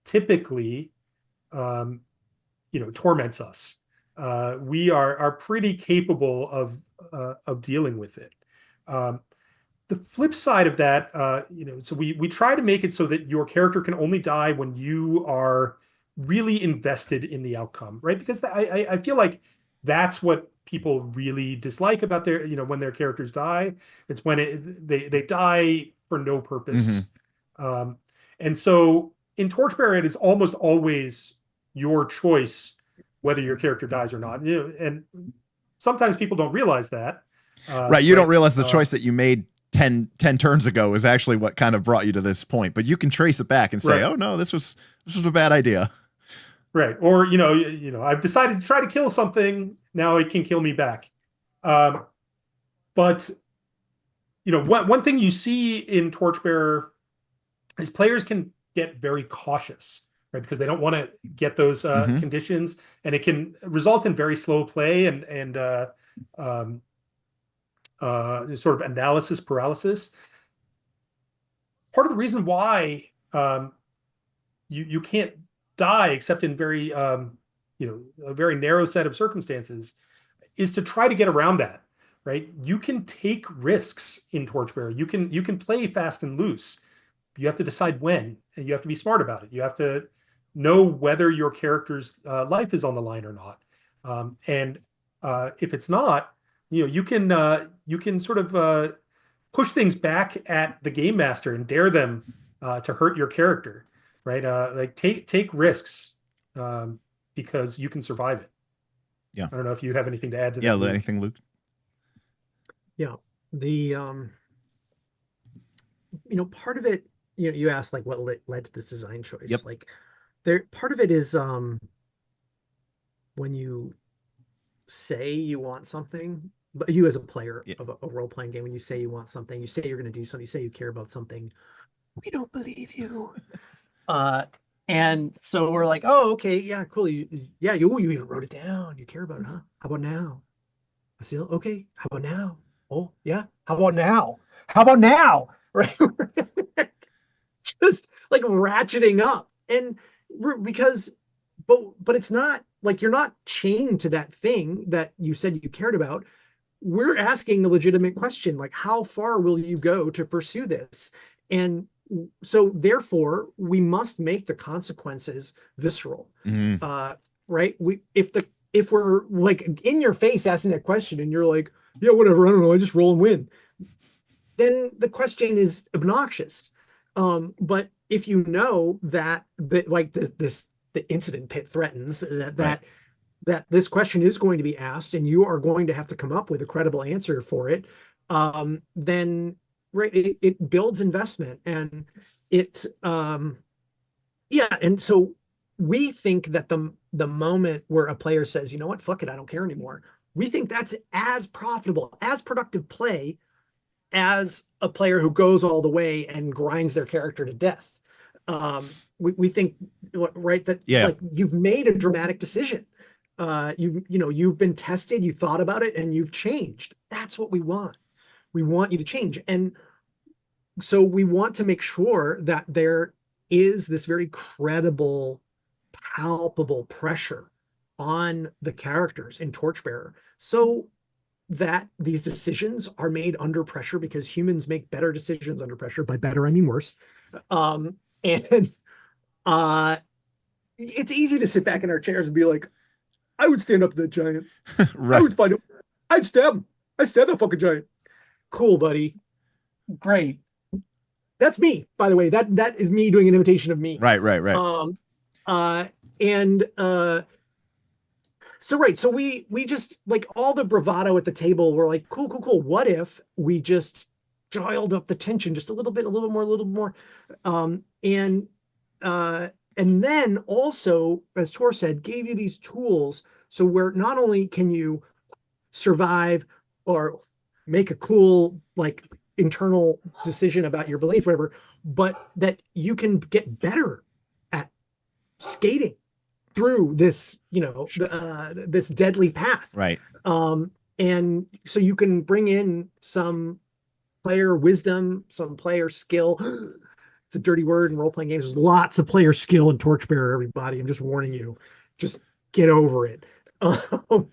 typically torments us. We are pretty capable of dealing with it. The flip side of that, so we try to make it so that your character can only die when you are really invested in the outcome, right? Because I feel like that's what people really dislike about their, when their characters die. It's when they die for no purpose. Mm-hmm. And so in Torchbearer, it is almost always your choice whether your character dies or not. And sometimes people don't realize that. Right. You don't realize the choice that you made 10 turns ago is actually what kind of brought you to this point, but you can trace it back and say, right. Oh no, this was a bad idea. Right. Or, I've decided to try to kill something. Now it can kill me back. But one thing you see in Torchbearer is players can get very cautious, right? Because they don't want to get those mm-hmm. conditions, and it can result in very slow play and sort of analysis paralysis. Part of the reason why you can't die except in very a very narrow set of circumstances is to try to get around that, right? You can take risks in Torchbearer. You can play fast and loose. You have to decide when, and you have to be smart about it. You have to know whether your character's life is on the line or not. And if it's not, you can sort of push things back at the game master and dare them to hurt your character, right? Like take risks because you can survive it. Yeah. I don't know if you have anything to add to that. Yeah, anything, Luke? Yeah. The part of it, you asked like what led to this design choice. Yep. Like part of it is when you say you want something, but you as a player of a role-playing game, when you say you want something, you say you're going to do something, you say you care about something, we don't believe you. And so we're like, oh, okay, yeah, cool. You wrote it down. You care about it, huh? How about now? I said, okay, how about now? Oh, yeah. How about now? How about now? Right? Just like ratcheting up. And but it's not like you're not chained to that thing that you said you cared about. We're asking the legitimate question, like, how far will you go to pursue this? And so therefore we must make the consequences visceral. Mm-hmm. Right? If we're like in your face asking that question and you're like, yeah, whatever, I don't know, I just roll and win, then the question is obnoxious. But if you know that like this the incident pit threatens, that this question is going to be asked and you are going to have to come up with a credible answer for it, then it builds investment, and it yeah. And so we think that the moment where a player says, you know what, fuck it, I don't care anymore, we think that's as profitable, as productive play as a player who goes all the way and grinds their character to death. We think, right, that like you've made a dramatic decision. You've been tested, you thought about it, and you've changed. That's what we want. We want you to change. And so we want to make sure that there is this very credible, palpable pressure on the characters in Torchbearer, so that these decisions are made under pressure, because humans make better decisions under pressure. By better, I mean worse. And it's easy to sit back in our chairs and be like, I would stand up to the giant. Right. I would fight him. I'd stab him. I'd stab that fucking giant. Cool, buddy. Great. That's me, by the way. That is me doing an imitation of me. Right. So we just, like, all the bravado at the table, we're like, cool. What if we just dialed up the tension just a little bit more. And then also, as Tor said, gave you these tools, so where not only can you survive or make a cool, like, internal decision about your belief, whatever, but that you can get better at skating through this, this deadly path. Right. And so you can bring in some player wisdom, some player skill. It's a dirty word in role-playing games. There's lots of player skill in Torchbearer, everybody. I'm just warning you. Just get over it. And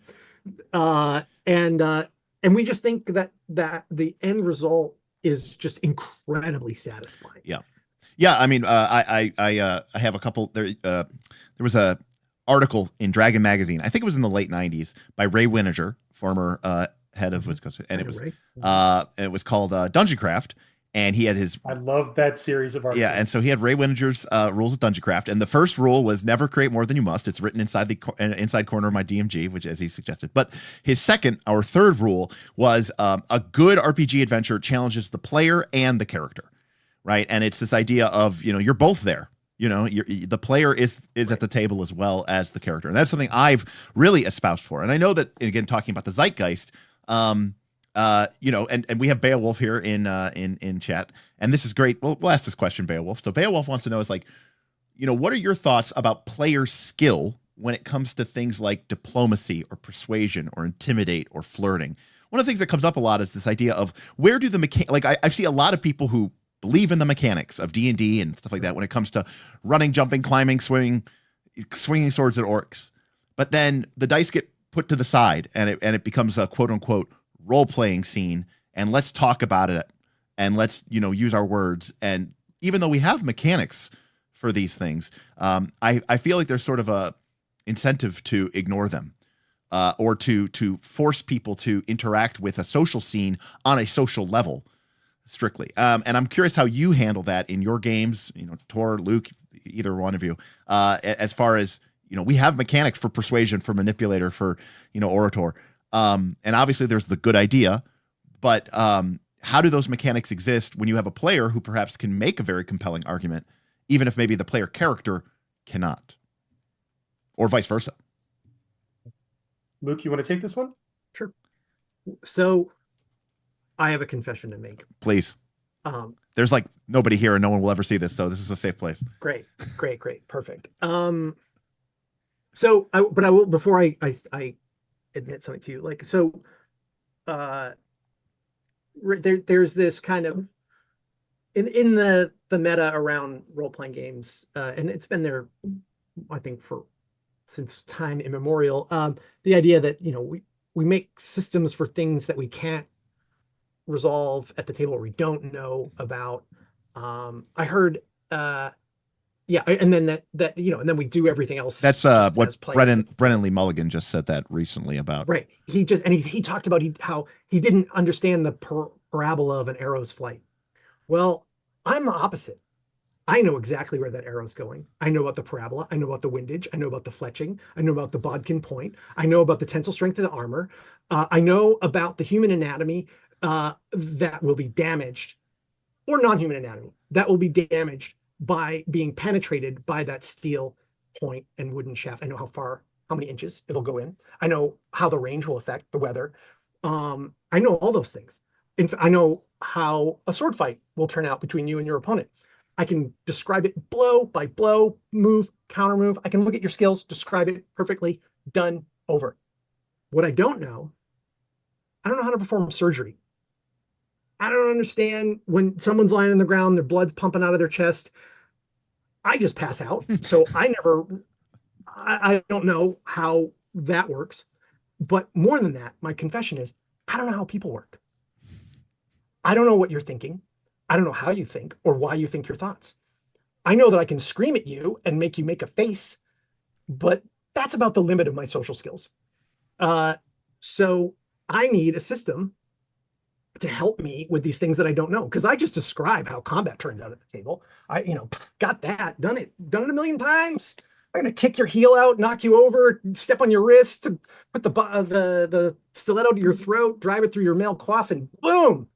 we just think that the end result is just incredibly satisfying. Yeah. I mean, I have a couple there. There was a article in Dragon Magazine, I think it was in the late 90s, by Ray Winiger, former head of Wisconsin, and it was called Dungeoncraft. And he had his. I love that series of articles. Yeah, and so he had Ray Winiger's rules of Dungeoncraft, and the first rule was never create more than you must. It's written inside the inside corner of my DMG, which, as he suggested. But his second, our third rule was a good RPG adventure challenges the player and the character, right? And it's this idea of, you're both there. The player is at the table as well as the character, and that's something I've really espoused for. And I know that, again, talking about the zeitgeist. And we have Beowulf here in chat, and this is great. We'll ask this question, Beowulf. So Beowulf wants to know what are your thoughts about player skill when it comes to things like diplomacy or persuasion or intimidate or flirting? One of the things that comes up a lot is this idea of where do I see a lot of people who believe in the mechanics of D&D and stuff like that when it comes to running, jumping, climbing, swinging swords at orcs, but then the dice get put to the side and it becomes a quote unquote role-playing scene, and let's talk about it, and let's use our words. And even though we have mechanics for these things, I feel like there's sort of a incentive to ignore them, or to force people to interact with a social scene on a social level strictly. And I'm curious how you handle that in your games, Tor, Luke, either one of you, as far as we have mechanics for persuasion, for manipulator, for orator. And obviously there's the good idea, but how do those mechanics exist when you have a player who perhaps can make a very compelling argument, even if maybe the player character cannot, or vice versa? Luke, you want to take this one? Sure. So I have a confession to make. Please. There's like nobody here and no one will ever see this, so this is a safe place. Great. Perfect. So I will, before I admit something to you, there's this kind of in the meta around role-playing games, and it's been there, I think, since time immemorial, the idea that we make systems for things that we can't resolve at the table, or we don't know about. I heard and then and then we do everything else. That's what Brennan Lee Mulligan just said that recently about. Right. He talked about how he didn't understand the parabola of an arrow's flight. Well, I'm the opposite. I know exactly where that arrow's going. I know about the parabola. I know about the windage. I know about the fletching. I know about the bodkin point. I know about the tensile strength of the armor. I know about the human anatomy that will be damaged, or non-human anatomy that will be damaged by being penetrated by that steel point and wooden shaft. I know how many inches it'll go in. I know how the range will affect the weather. I know all those things. I know how a sword fight will turn out between you and your opponent. I can describe it blow by blow, move, counter move. I can look at your skills, describe it perfectly, done, over. What I don't know how to perform surgery. I don't understand when someone's lying on the ground, their blood's pumping out of their chest. I just pass out. So I don't know how that works. But more than that, my confession is I don't know how people work. I don't know what you're thinking. I don't know how you think or why you think your thoughts. I know that I can scream at you and make you make a face, but that's about the limit of my social skills. So I need a system to help me with these things that I don't know. Because I just describe how combat turns out at the table. Got that, done it a million times. I'm gonna kick your heel out, knock you over, step on your wrist, put the stiletto to your throat, drive it through your male coif, and boom.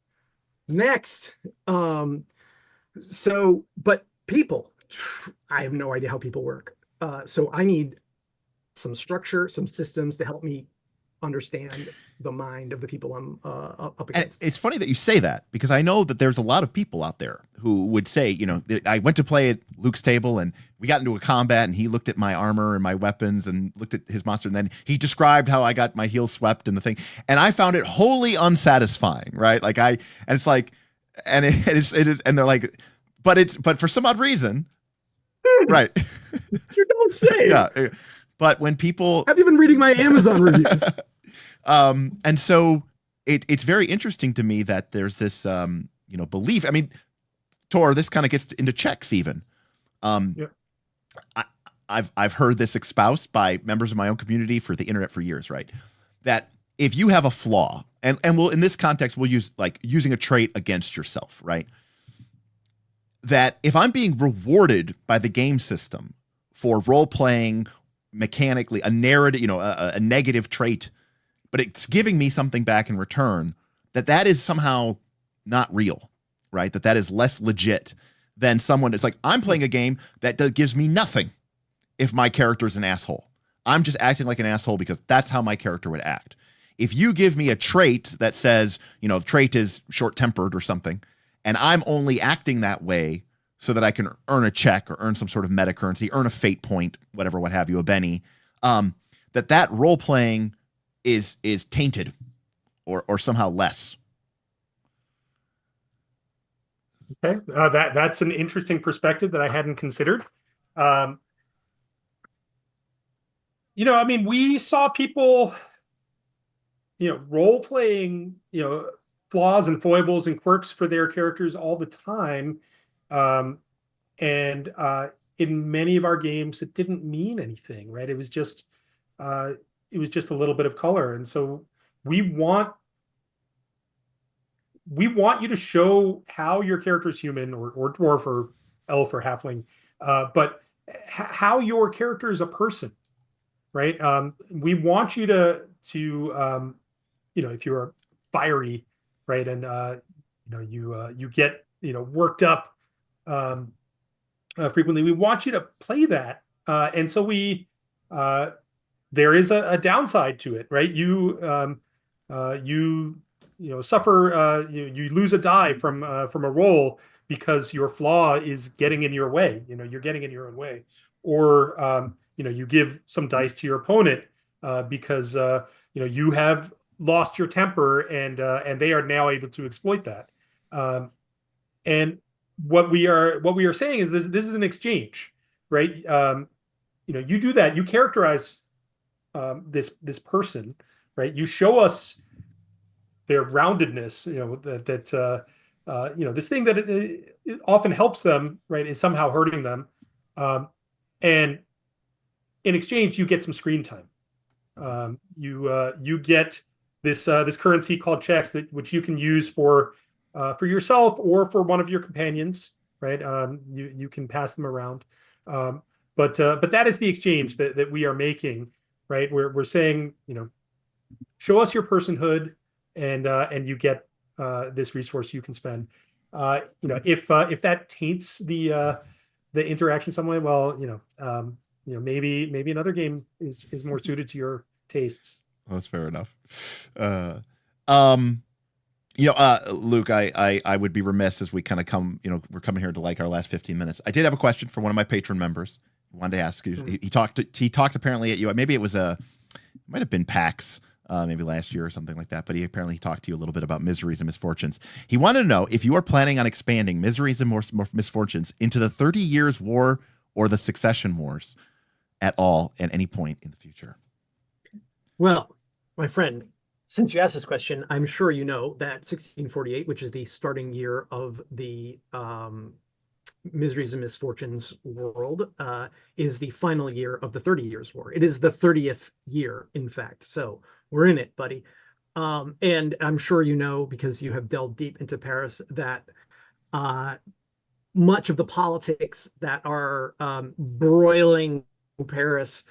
Next. But people, I have no idea how people work. So I need some structure, some systems to help me understand the mind of the people I'm up against. And it's funny that you say that, because I know that there's a lot of people out there who would say, I went to play at Luke's table and we got into a combat and he looked at my armor and my weapons and looked at his monster, and then he described how I got my heel swept and the thing. And I found it wholly unsatisfying, right? And they're like, but for some odd reason, right? You don't say. Yeah. But when people have you been reading my Amazon reviews? And so it's very interesting to me that there's this, belief. I mean, Tor, this kind of gets into checks even. Yeah. I've heard this espoused by members of my own community for the internet for years, right? That if you have a flaw, and we'll, in this context, we'll use like using a trait against yourself, right? That if I'm being rewarded by the game system for role-playing mechanically a narrative, a negative trait, but it's giving me something back in return, that is somehow not real, right? That is less legit than someone. It's like, I'm playing a game that gives me nothing if my character is an asshole. I'm just acting like an asshole because that's how my character would act. If you give me a trait that says, the trait is short-tempered or something, and I'm only acting that way so that I can earn a check or earn some sort of meta currency, earn a fate point, whatever, what have you, a Benny, that role-playing is tainted or somehow less. Okay, that's an interesting perspective that I hadn't considered. We saw people, role playing, flaws and foibles and quirks for their characters all the time, and in many of our games, it didn't mean anything, right? It was just a little bit of color, and so we want you to show how your character is human, or dwarf, or elf, or halfling, but how your character is a person, right? We want you to if you're fiery, right, and you get worked up frequently, we want you to play that, and so there is a downside to it, right? You suffer, you lose a die from a roll because your flaw is getting in your way. You're getting in your own way, or you give some dice to your opponent because you have lost your temper, and they are now able to exploit that. And what we are saying is this is an exchange, right? You do that. You characterize this person, right? You show us their roundedness, this thing that it often helps them, right, is somehow hurting them, and in exchange you get some screen time. You get this currency called checks, which you can use for yourself or for one of your companions, right? You can pass them around, but that is the exchange that we are making, right? We're saying, show us your personhood, and you get this resource you can spend. If that taints the interaction some way, well, maybe another game is more suited to your tastes. Well, that's fair enough. Luke, I would be remiss as we kind of come, we're coming here to like our last 15 minutes. I did have a question for one of my patron members. I wanted to ask you. He talked apparently at you. Maybe it might have been PAX, maybe last year or something like that. But he apparently talked to you a little bit about miseries and misfortunes. He wanted to know if you are planning on expanding miseries and more misfortunes into the 30 Years' War or the Succession Wars at all at any point in the future. Well, my friend, since you asked this question, I'm sure you know that 1648, which is the starting year of the Miseries and Misfortunes world, is the final year of the 30 Years' War. It is the 30th year, in fact. So we're in it, buddy. And I'm sure you know, because you have delved deep into Paris, that much of the politics that are broiling Paris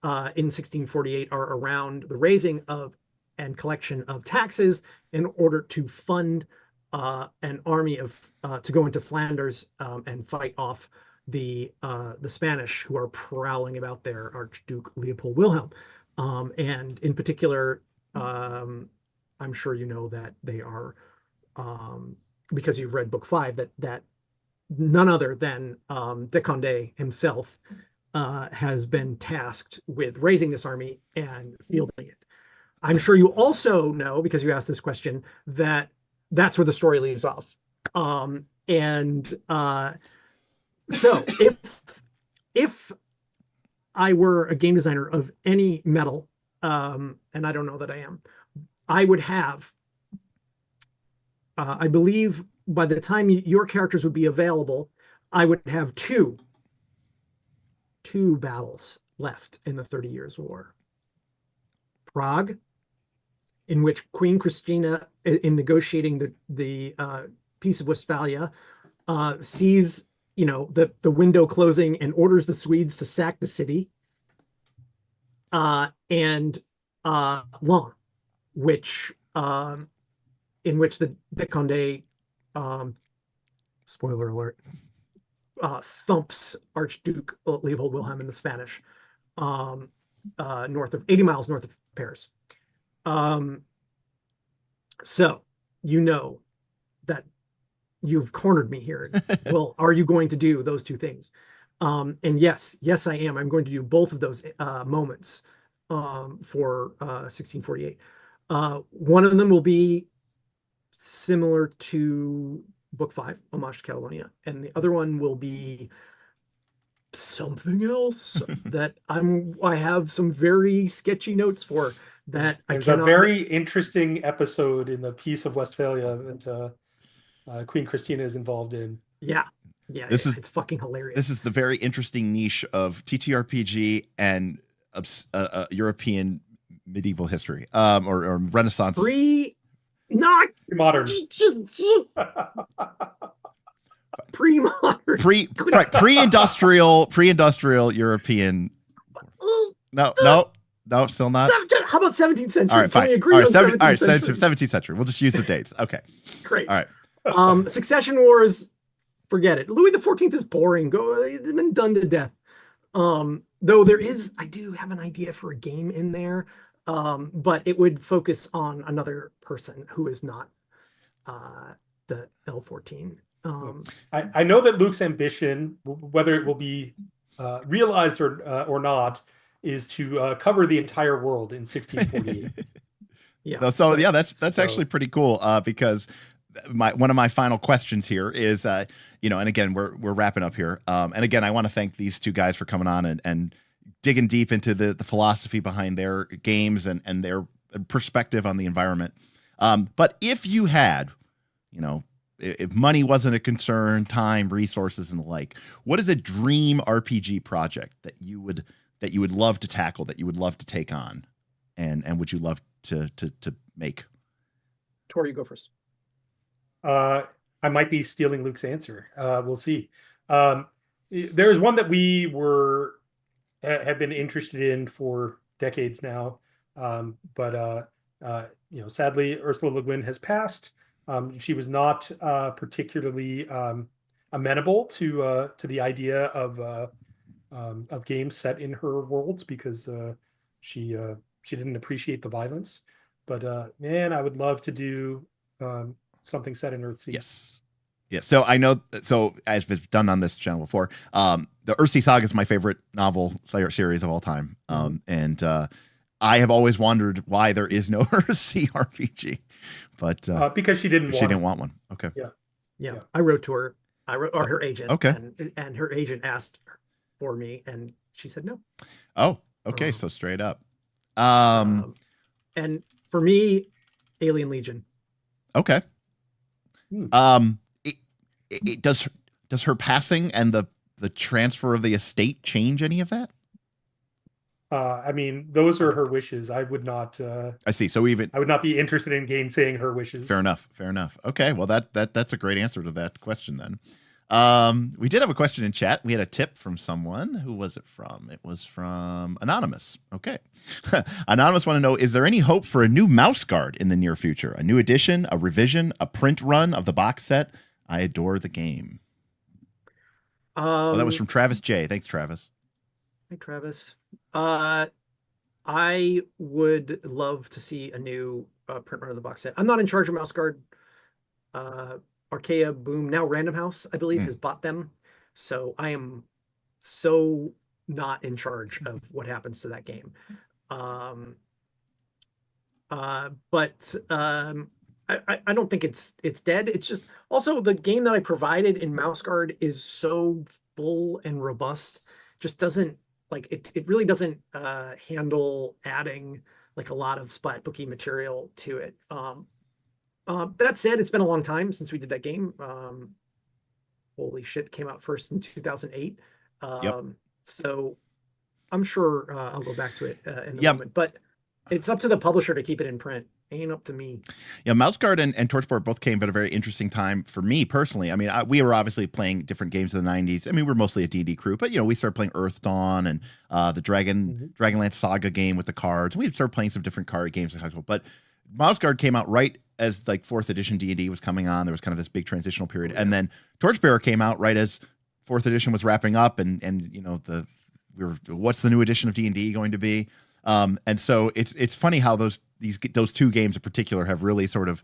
in 1648 are around the raising of and collection of taxes in order to fund an army to go into Flanders and fight off the Spanish who are prowling about there, Archduke Leopold Wilhelm. And in particular, I'm sure you know that they are, because you've read Book 5, that none other than de Condé himself has been tasked with raising this army and fielding it. I'm sure you also know, because you asked this question, that that's where the story leaves off. So if I were a game designer of any metal, and I don't know that I am, I would have, I believe by the time your characters would be available, I would have two battles left in the 30 Years' War. Prague, in which Queen Christina, in negotiating the Peace of Westphalia, sees the window closing and orders the Swedes to sack the city, and Laon, in which the de Condé, spoiler alert, thumps Archduke Leopold Wilhelm in the Spanish, 80 miles north of Paris. So you know that you've cornered me here. Well, are you going to do those two things? And yes, I am. I'm going to do both of those moments for 1648. One of them will be similar to Book 5, Homage to Catalonia, and the other one will be something else that I have some very sketchy notes for. That there's a very interesting episode in the Peace of Westphalia that Queen Christina is involved in. Yeah, it's fucking hilarious. This is the very interesting niche of TTRPG and European medieval history, or Renaissance. Not modern. Just pre-modern. Pre-industrial European. No, still not. How about 17th century? All right, fine. Can we agree on 17th century? 17th century. We'll just use the dates. Okay. Great. All right. Succession Wars, forget it. Louis XIV is boring. It's been done to death. Though I do have an idea for a game in there, but it would focus on another person who is not the L14. I know that Luke's ambition, whether it will be realized or not, is to cover the entire world in 1648. Yeah. So that's actually pretty cool, because one of my final questions here is, and again, we're wrapping up here. And again, I want to thank these two guys for coming on and digging deep into the philosophy behind their games and their perspective on the environment. But if you had, if money wasn't a concern, time, resources, and the like, what is a dream RPG project that you would love to tackle, that you would love to take on, and would you love to make? Tor, you go first. I I might be stealing Luke's answer. We'll see. There's one that we have been interested in for decades now, but sadly, Ursula Le Guin has passed. She was not particularly amenable to the idea of games set in her worlds because she didn't appreciate the violence. But man, I would love to do something set in Earthsea. Yes. Yeah, so I know. So as we've done on this channel before, the Earthsea Saga is my favorite novel series of all time, and I have always wondered why there is no Earthsea RPG, but because she didn't want one. Okay. Yeah. I wrote to her. I wrote, or her agent. Okay. And her agent asked for me, and she said no. Oh, okay. So straight up. And for me, Alien Legion. Okay. It does her passing and the transfer of the estate change any of that? I mean, those are her wishes. I would not. I see. So I would not be interested in gainsaying her wishes. Fair enough. Okay. Well, that's a great answer to that question then. We did have a question in chat. We had a tip from someone. Who was it from? It was from Anonymous. Okay. Anonymous want to know, is there any hope for a new mouse guard in the near future? A new edition, a revision, a print run of the box set? I adore the game. That was from Travis J. Thanks, Travis. Hey, Travis. I would love to see a new print run of the box set. I'm not in charge of mouse guard. Archaea Boom, now Random House, I believe, has bought them. So I am so not in charge of what happens to that game. But I don't think it's dead. It's just also the game that I provided in mouse guard is so full and robust. Just doesn't like it really doesn't handle adding like a lot of splat booky material to it. That said, it's been a long time since we did that game. Holy shit, came out first in 2008. So I'm sure I'll go back to it in a moment. But it's up to the publisher to keep it in print. Ain't up to me. Yeah, Mouse Guard and Torchbearer both came at a very interesting time for me personally. I mean, we were obviously playing different games in the 90s. I mean, we're mostly a D&D crew, but, we started playing Earth Dawn and the Dragonlance Saga game with the cards. We started playing some different card games in high school. But Mouse Guard came out right as like 4th edition D&D was coming on. There was kind of this big transitional period. And then Torchbearer came out right as 4th edition was wrapping up and what's the new edition of D&D going to be? And so it's funny how those two games in particular have really sort of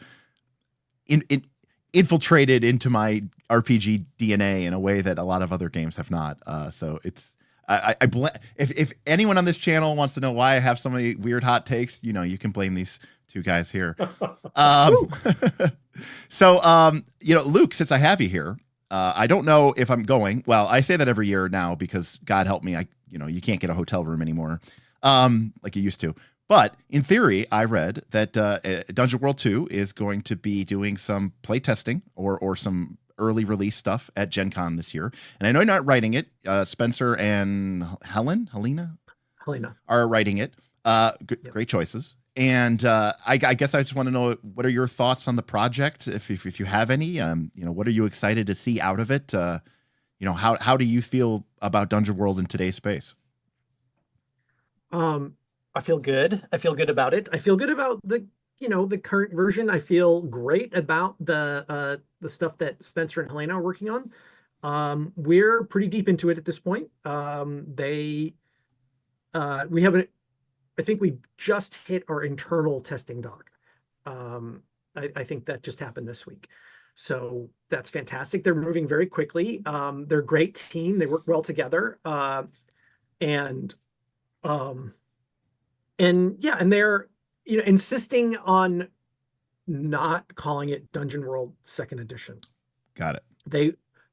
infiltrated into my RPG DNA in a way that a lot of other games have not. So it's if anyone on this channel wants to know why I have so many weird hot takes, you can blame these two guys here. So Luke, since I have you here, I don't know if I'm going. Well, I say that every year now because God help me, you can't get a hotel room anymore. Like you used to. But in theory, I read that Dungeon World 2 is going to be doing some play testing or some early release stuff at Gen Con this year. And I know you're not writing it. Spencer and Helena are writing it. Great choices. And I guess I just want to know, what are your thoughts on the project? If you have any, what are you excited to see out of it? How do you feel about Dungeon World in today's space? I feel good. I feel good about it. I feel good about the current version. I feel great about the stuff that Spencer and Helena are working on. We're pretty deep into it at this point. We haven't. I think we just hit our internal testing doc. I think that just happened this week. So that's fantastic. They're moving very quickly. They're a great team. They work well together. And they're insisting on not calling it Dungeon World 2nd Edition. Got it.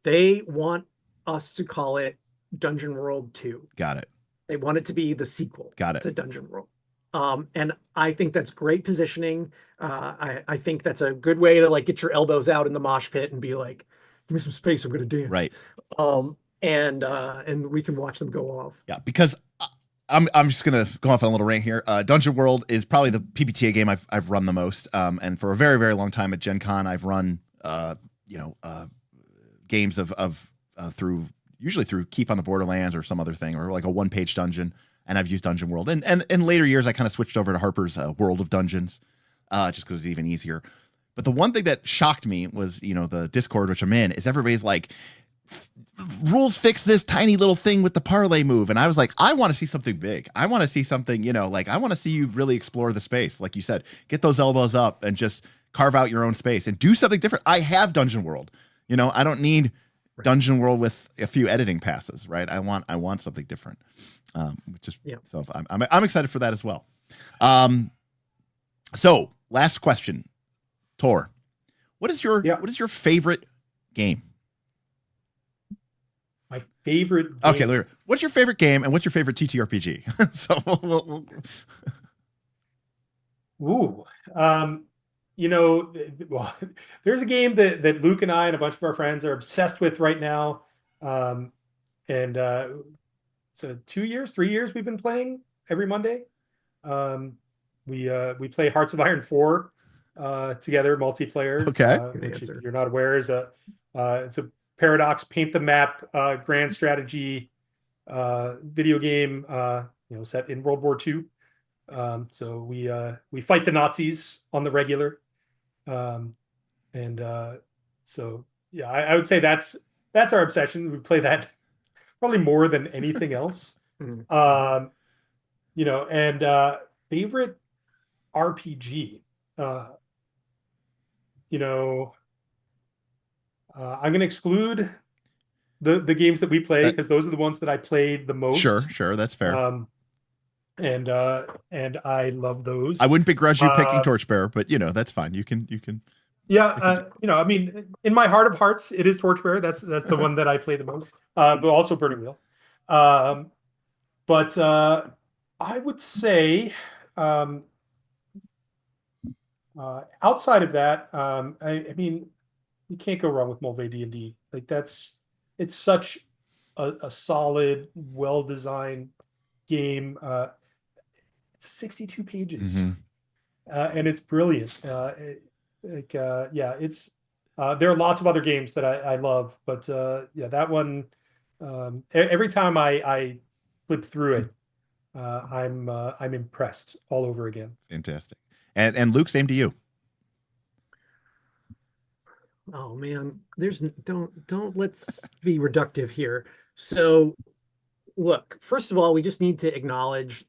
They want us to call it Dungeon World 2. Got it. They want it to be the sequel. Got it. To Dungeon World. And I think that's great positioning. I think that's a good way to get your elbows out in the mosh pit and be like, give me some space, I'm gonna dance. Right. And we can watch them go off. Yeah, because I'm just gonna go off on a little rant here. Dungeon World is probably the PBTA game I've run the most. And for a very, very long time at Gen Con, I've run games through usually through Keep on the Borderlands or some other thing, or like a one-page dungeon. And I've used Dungeon World. And in later years, I kind of switched over to Harper's World of Dungeons, just because it was even easier. But the one thing that shocked me was, the Discord, which I'm in, is everybody's like, rules fix this tiny little thing with the parlay move. And I was like, I want to see something big. I want to see something, like I want to see you really explore the space. Like you said, get those elbows up and just carve out your own space and do something different. I have Dungeon World. I don't need Dungeon World with a few editing passes, right? I want something different. So I'm excited for that as well. So last question, Tor, what is your favorite game? My favorite game. Okay, what's your favorite game and what's your favorite TTRPG? So Ooh, well, there's a game that Luke and I and a bunch of our friends are obsessed with right now. So 2 years, 3 years we've been playing every Monday. We play Hearts of Iron 4 together, multiplayer. Okay. Which, if you're not aware, it's a Paradox paint the map grand strategy video game set in World War II. So we fight the Nazis on the regular. So yeah, I would say that's our obsession. We play that probably more than anything else. Favorite RPG. I'm going to exclude the games that we play because those are the ones that I played the most. Sure, that's fair. And I love those. I wouldn't begrudge you picking Torchbearer, but that's fine. You can. Yeah, in my heart of hearts, it is Torchbearer. That's the one that I play the most. But also Burning Wheel. But I would say, outside of that, you can't go wrong with Mulvey D&D. Like it's such a solid, well-designed game. It's 62 pages, and it's brilliant. It's there are lots of other games that I love, but that one. Every time I flip through it, I'm impressed all over again. Fantastic. And Luke, same to you. Oh man, don't let's be reductive here. So look, first of all, we just need to acknowledge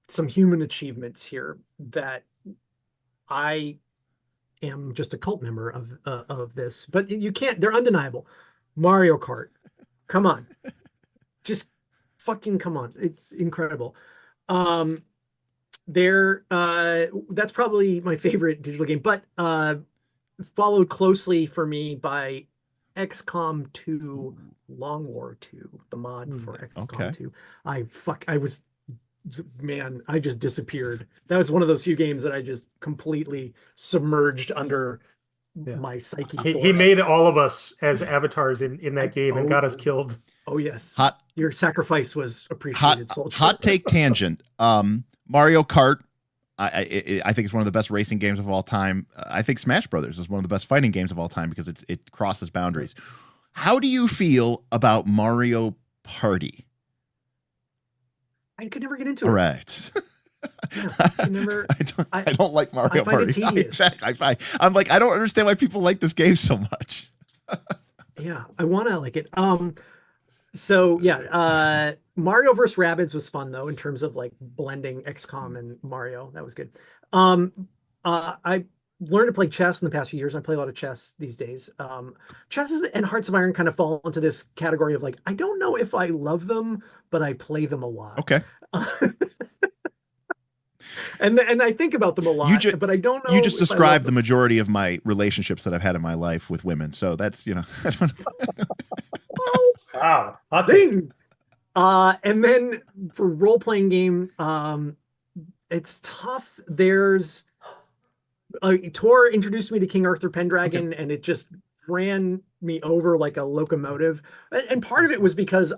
some human achievements here that I am just a cult member of this, but you can't, they're undeniable. Mario Kart, come on, just fucking come on. It's incredible. That's probably my favorite digital game, but followed closly for me by XCOM 2 Long War 2, the mod for XCOM 2. I just disappeared. That was one of those few games that I just completely submerged under my psyche. He made all of us as avatars in that game and got us killed. Oh yes. Your sacrifice was appreciated, soldier. Hot take tangent. Mario Kart, I think it's one of the best racing games of all time. I think Smash Brothers is one of the best fighting games of all time because it crosses boundaries. How do you feel about Mario Party? I could never get into it. Right. Yeah, I don't like Mario Party. Exactly. I'm like, I don't understand why people like this game so much. Yeah, I want to like it. Mario vs. Rabbids was fun though, in terms of like blending XCOM and Mario. That was good. I learned to play chess in the past few years. I play a lot of chess these days. Chess and Hearts of Iron kind of fall into this category of like, I don't know if I love them, but I play them a lot. Okay. And I think about them a lot, but I don't know. You just described the majority of my relationships that I've had in my life with women. So that's, Wow. Zing! And then for role-playing game, it's tough. There's Tor introduced me to King Arthur Pendragon, and it just ran me over like a locomotive. And part of it was because,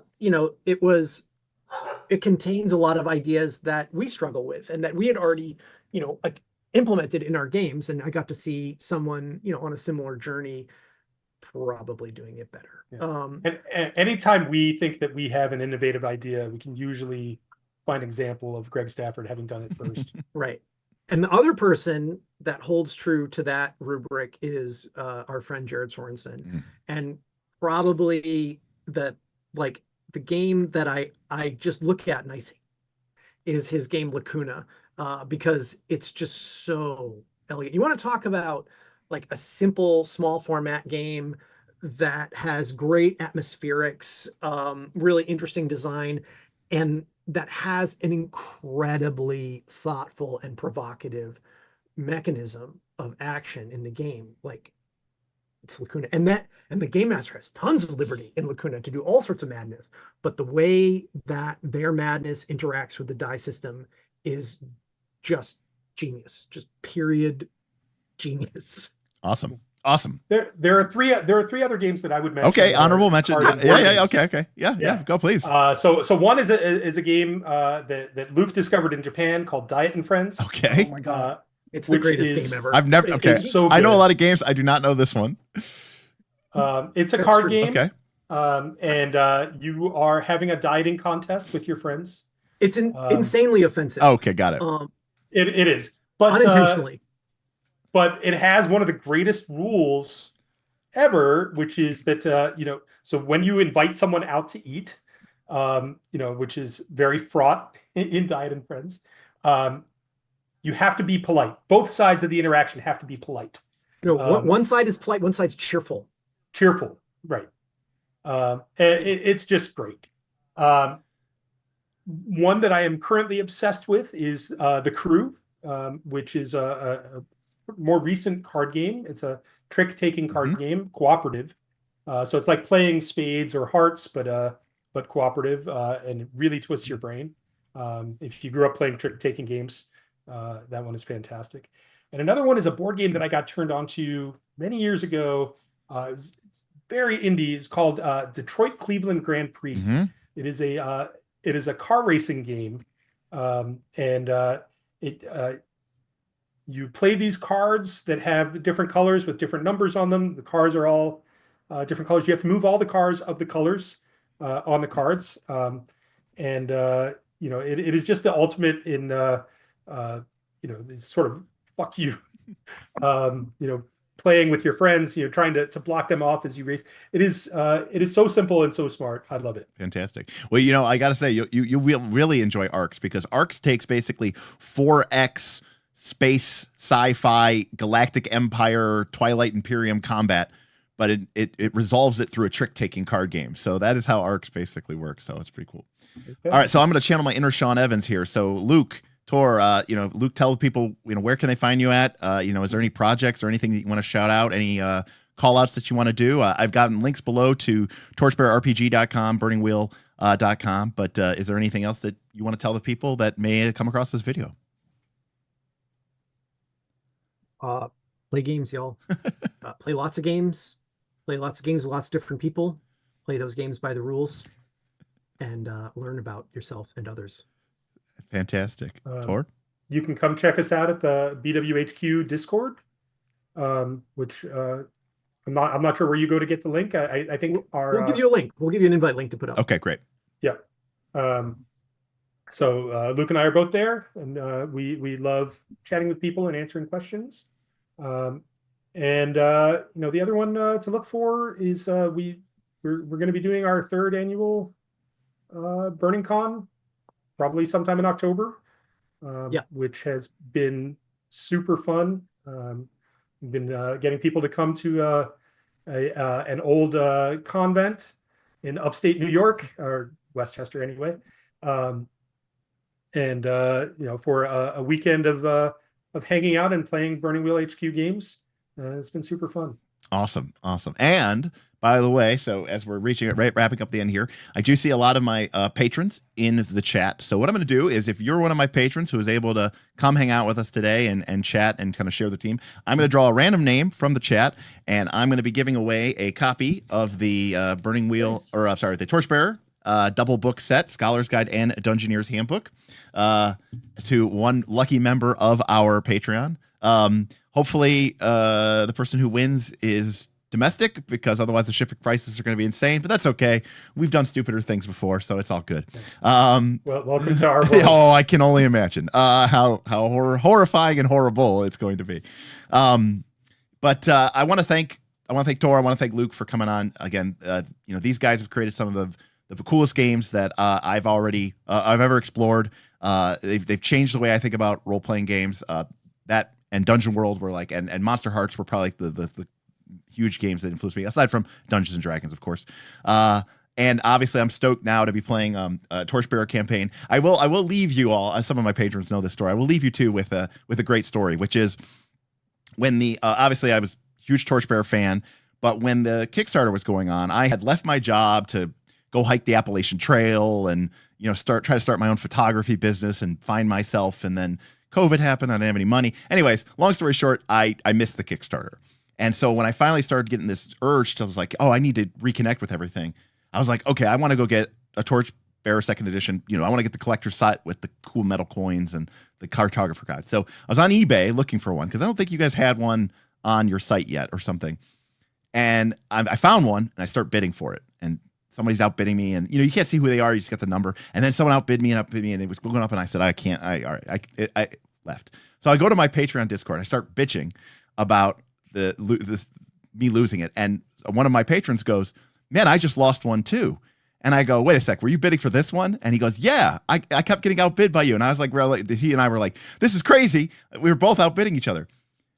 it contains a lot of ideas that we struggle with and that we had already, implemented in our games, and I got to see someone, on a similar journey probably doing it better. Yeah. And anytime we think that we have an innovative idea, we can usually find an example of Greg Stafford having done it first. Right. And the other person that holds true to that rubric is our friend Jared Sorensen. And probably the game that I just look at and I say is his game Lacuna, because it's just so elegant. You want to talk about like a simple small format game that has great atmospherics, really interesting design, and that has an incredibly thoughtful and provocative mechanism of action in the game. Like, it's Lacuna, and the game master has tons of liberty in Lacuna to do all sorts of madness, but the way that their madness interacts with the die system is just genius, just period genius. Awesome. There are three other games that I would mention. Okay, honorable mention. Yeah. Okay. Yeah. Go please. So one is a game that Luke discovered in Japan called Diet and Friends. Okay. Oh my god, it's the greatest game ever. I've never. Okay, so I know a lot of games. I do not know this one. It's a That's card true. game. Okay. And you are having a dieting contest with your friends. It's insanely offensive. Okay, got it. It is, but Unintentionally. but it has one of the greatest rules ever, which is that so when you invite someone out to eat, which is very fraught in Diet and Friends, you have to be polite. Both sides of the interaction have to be polite. No, one side is polite, one side's cheerful. Cheerful, right? It's just great. One that I am currently obsessed with is The Crew, which is a more recent card game. It's a trick-taking card game, cooperative. So it's like playing spades or hearts, but cooperative, and it really twists your brain. If you grew up playing trick-taking games, that one is fantastic. And another one is a board game that I got turned on to many years ago. It's very indie. It's called Detroit Cleveland Grand Prix. It is a car racing game, and you play these cards that have different colors with different numbers on them. The cars are all different colors. You have to move all the cars of the colors on the cards, and it is just the ultimate in this sort of fuck you, playing with your friends, trying to block them off as you race. It is so simple and so smart. I love it. Fantastic. Well, I got to say, you will really enjoy ARCs, because ARCs takes basically 4X space, sci-fi, galactic empire, Twilight Imperium combat, but it resolves it through a trick-taking card game. So that is how ARCs basically work. So it's pretty cool. Okay. All right, so I'm going to channel my inner Sean Evans here. So Luke, Tor, Luke, tell people, where can they find you at? Is there any projects or anything that you want to shout out? Any call outs that you want to do? I've gotten links below to torchbearerrpg.com, burningwheel.com, but is there anything else that you want to tell the people that may come across this video? Play games, y'all. Play lots of games. Play lots of games with lots of different people. Play those games by the rules, and learn about yourself and others. Fantastic. Tor? You can come check us out at the BWHQ Discord, which I'm not sure where you go to get the link. I think we'll give you a link. We'll give you an invite link to put up. Okay, great. Yeah. So Luke and I are both there, and we love chatting with people and answering questions. And the other one to look for is we're going to be doing our 3rd annual Burning Con, probably sometime in October, which has been super fun. We've been getting people to come to an old convent in upstate New York, or Westchester anyway, and for a weekend of hanging out and playing Burning Wheel HQ games. It's been super fun. Awesome. And by the way, so as we're wrapping up the end here, I do see a lot of my patrons in the chat. So what I'm going to do is, if you're one of my patrons who is able to come hang out with us today and chat and kind of share the team, I'm going to draw a random name from the chat, and I'm going to be giving away a copy of the Burning Wheel, the Torchbearer double book set, Scholar's Guide and Dungeoneer's Handbook, to one lucky member of our Patreon. Hopefully, the person who wins is domestic, because otherwise the shipping prices are going to be insane, but that's okay. We've done stupider things before, so it's all good. Well, welcome to our world. Oh, I can only imagine how horrifying and horrible it's going to be. But I want to thank Thor. I want to thank Luke for coming on again. These guys have created some of the coolest games that I've ever explored. They've changed the way I think about role playing games. That and Dungeon World were like, and Monster Hearts were probably the huge games that influenced me, aside from Dungeons and Dragons, of course. And obviously, I'm stoked now to be playing a Torchbearer campaign. I will leave you all. Some of my patrons know this story. I will leave you too with a great story, which is when obviously I was a huge Torchbearer fan, but when the Kickstarter was going on, I had left my job to go hike the Appalachian Trail and try to start my own photography business and find myself. And then COVID happened. I didn't have any money. Anyways, long story short, I missed the Kickstarter. And so when I finally started getting this urge, I was like, oh, I need to reconnect with everything. I was like, okay, I want to go get a Torchbearer 2nd edition. I want to get the collector's set with the cool metal coins and the cartographer guide. So I was on eBay looking for one, because I don't think you guys had one on your site yet or something. And I found one, and I start bidding for it. And somebody's outbidding me, and you can't see who they are. You just get the number. And then someone outbid me, and it was going up, and I said, I can't. I left. So I go to my Patreon Discord. I start bitching about me losing it, and one of my patrons goes, man, I just lost one too. And I go, wait a sec, were you bidding for this one? And he goes, yeah, I kept getting outbid by you. And I was like, he and I were like, this is crazy. We were both outbidding each other.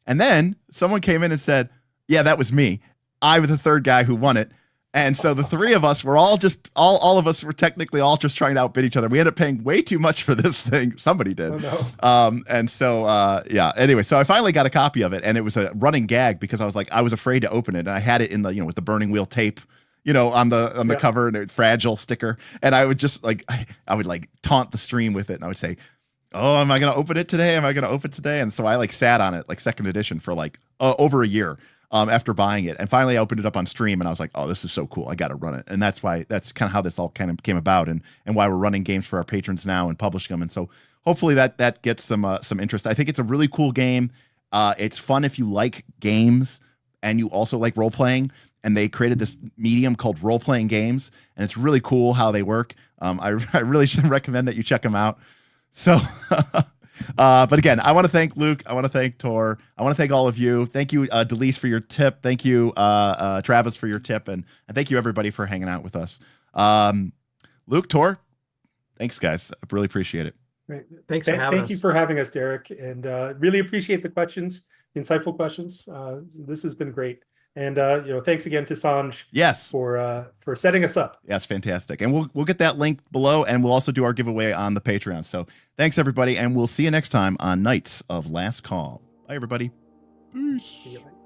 And then someone came in and said, yeah, that was me. I was the third guy who won it. And so the three of us were all of us were technically all just trying to outbid each other. We ended up paying way too much for this thing. Somebody did. Oh, no. And so, yeah, anyway, so I finally got a copy of it, and it was a running gag because I was afraid to open it. And I had it in the, with the burning wheel tape, on the cover, and a fragile sticker. And I would just I would taunt the stream with it. And I would say, oh, am I going to open it today? Am I going to open it today? And so I sat on it, 2nd edition for over a year. After buying it, and finally I opened it up on stream, and I was like, oh, this is so cool. I got to run it. And that's kind of how this all kind of came about, and why we're running games for our patrons now and publishing them. And so hopefully that gets some interest. I think it's a really cool game. It's fun if you like games and you also like role playing, and they created this medium called role playing games, and it's really cool how they work. I really should recommend that you check them out. So but again, I want to thank Luke. I want to thank Tor. I want to thank all of you. Thank you, Delise, for your tip. Thank you, Travis, for your tip. And thank you, everybody, for hanging out with us. Luke, Tor, thanks, guys. I really appreciate it. Great. Thanks for having us. Thank you for having us, Derek. And really appreciate the questions, insightful questions. This has been great. And thanks again to Sanj. Yes. For setting us up. Yes, fantastic. And we'll get that link below, and we'll also do our giveaway on the Patreon. So thanks, everybody, and we'll see you next time on Knights of Last Call. Bye, everybody. Peace. See you.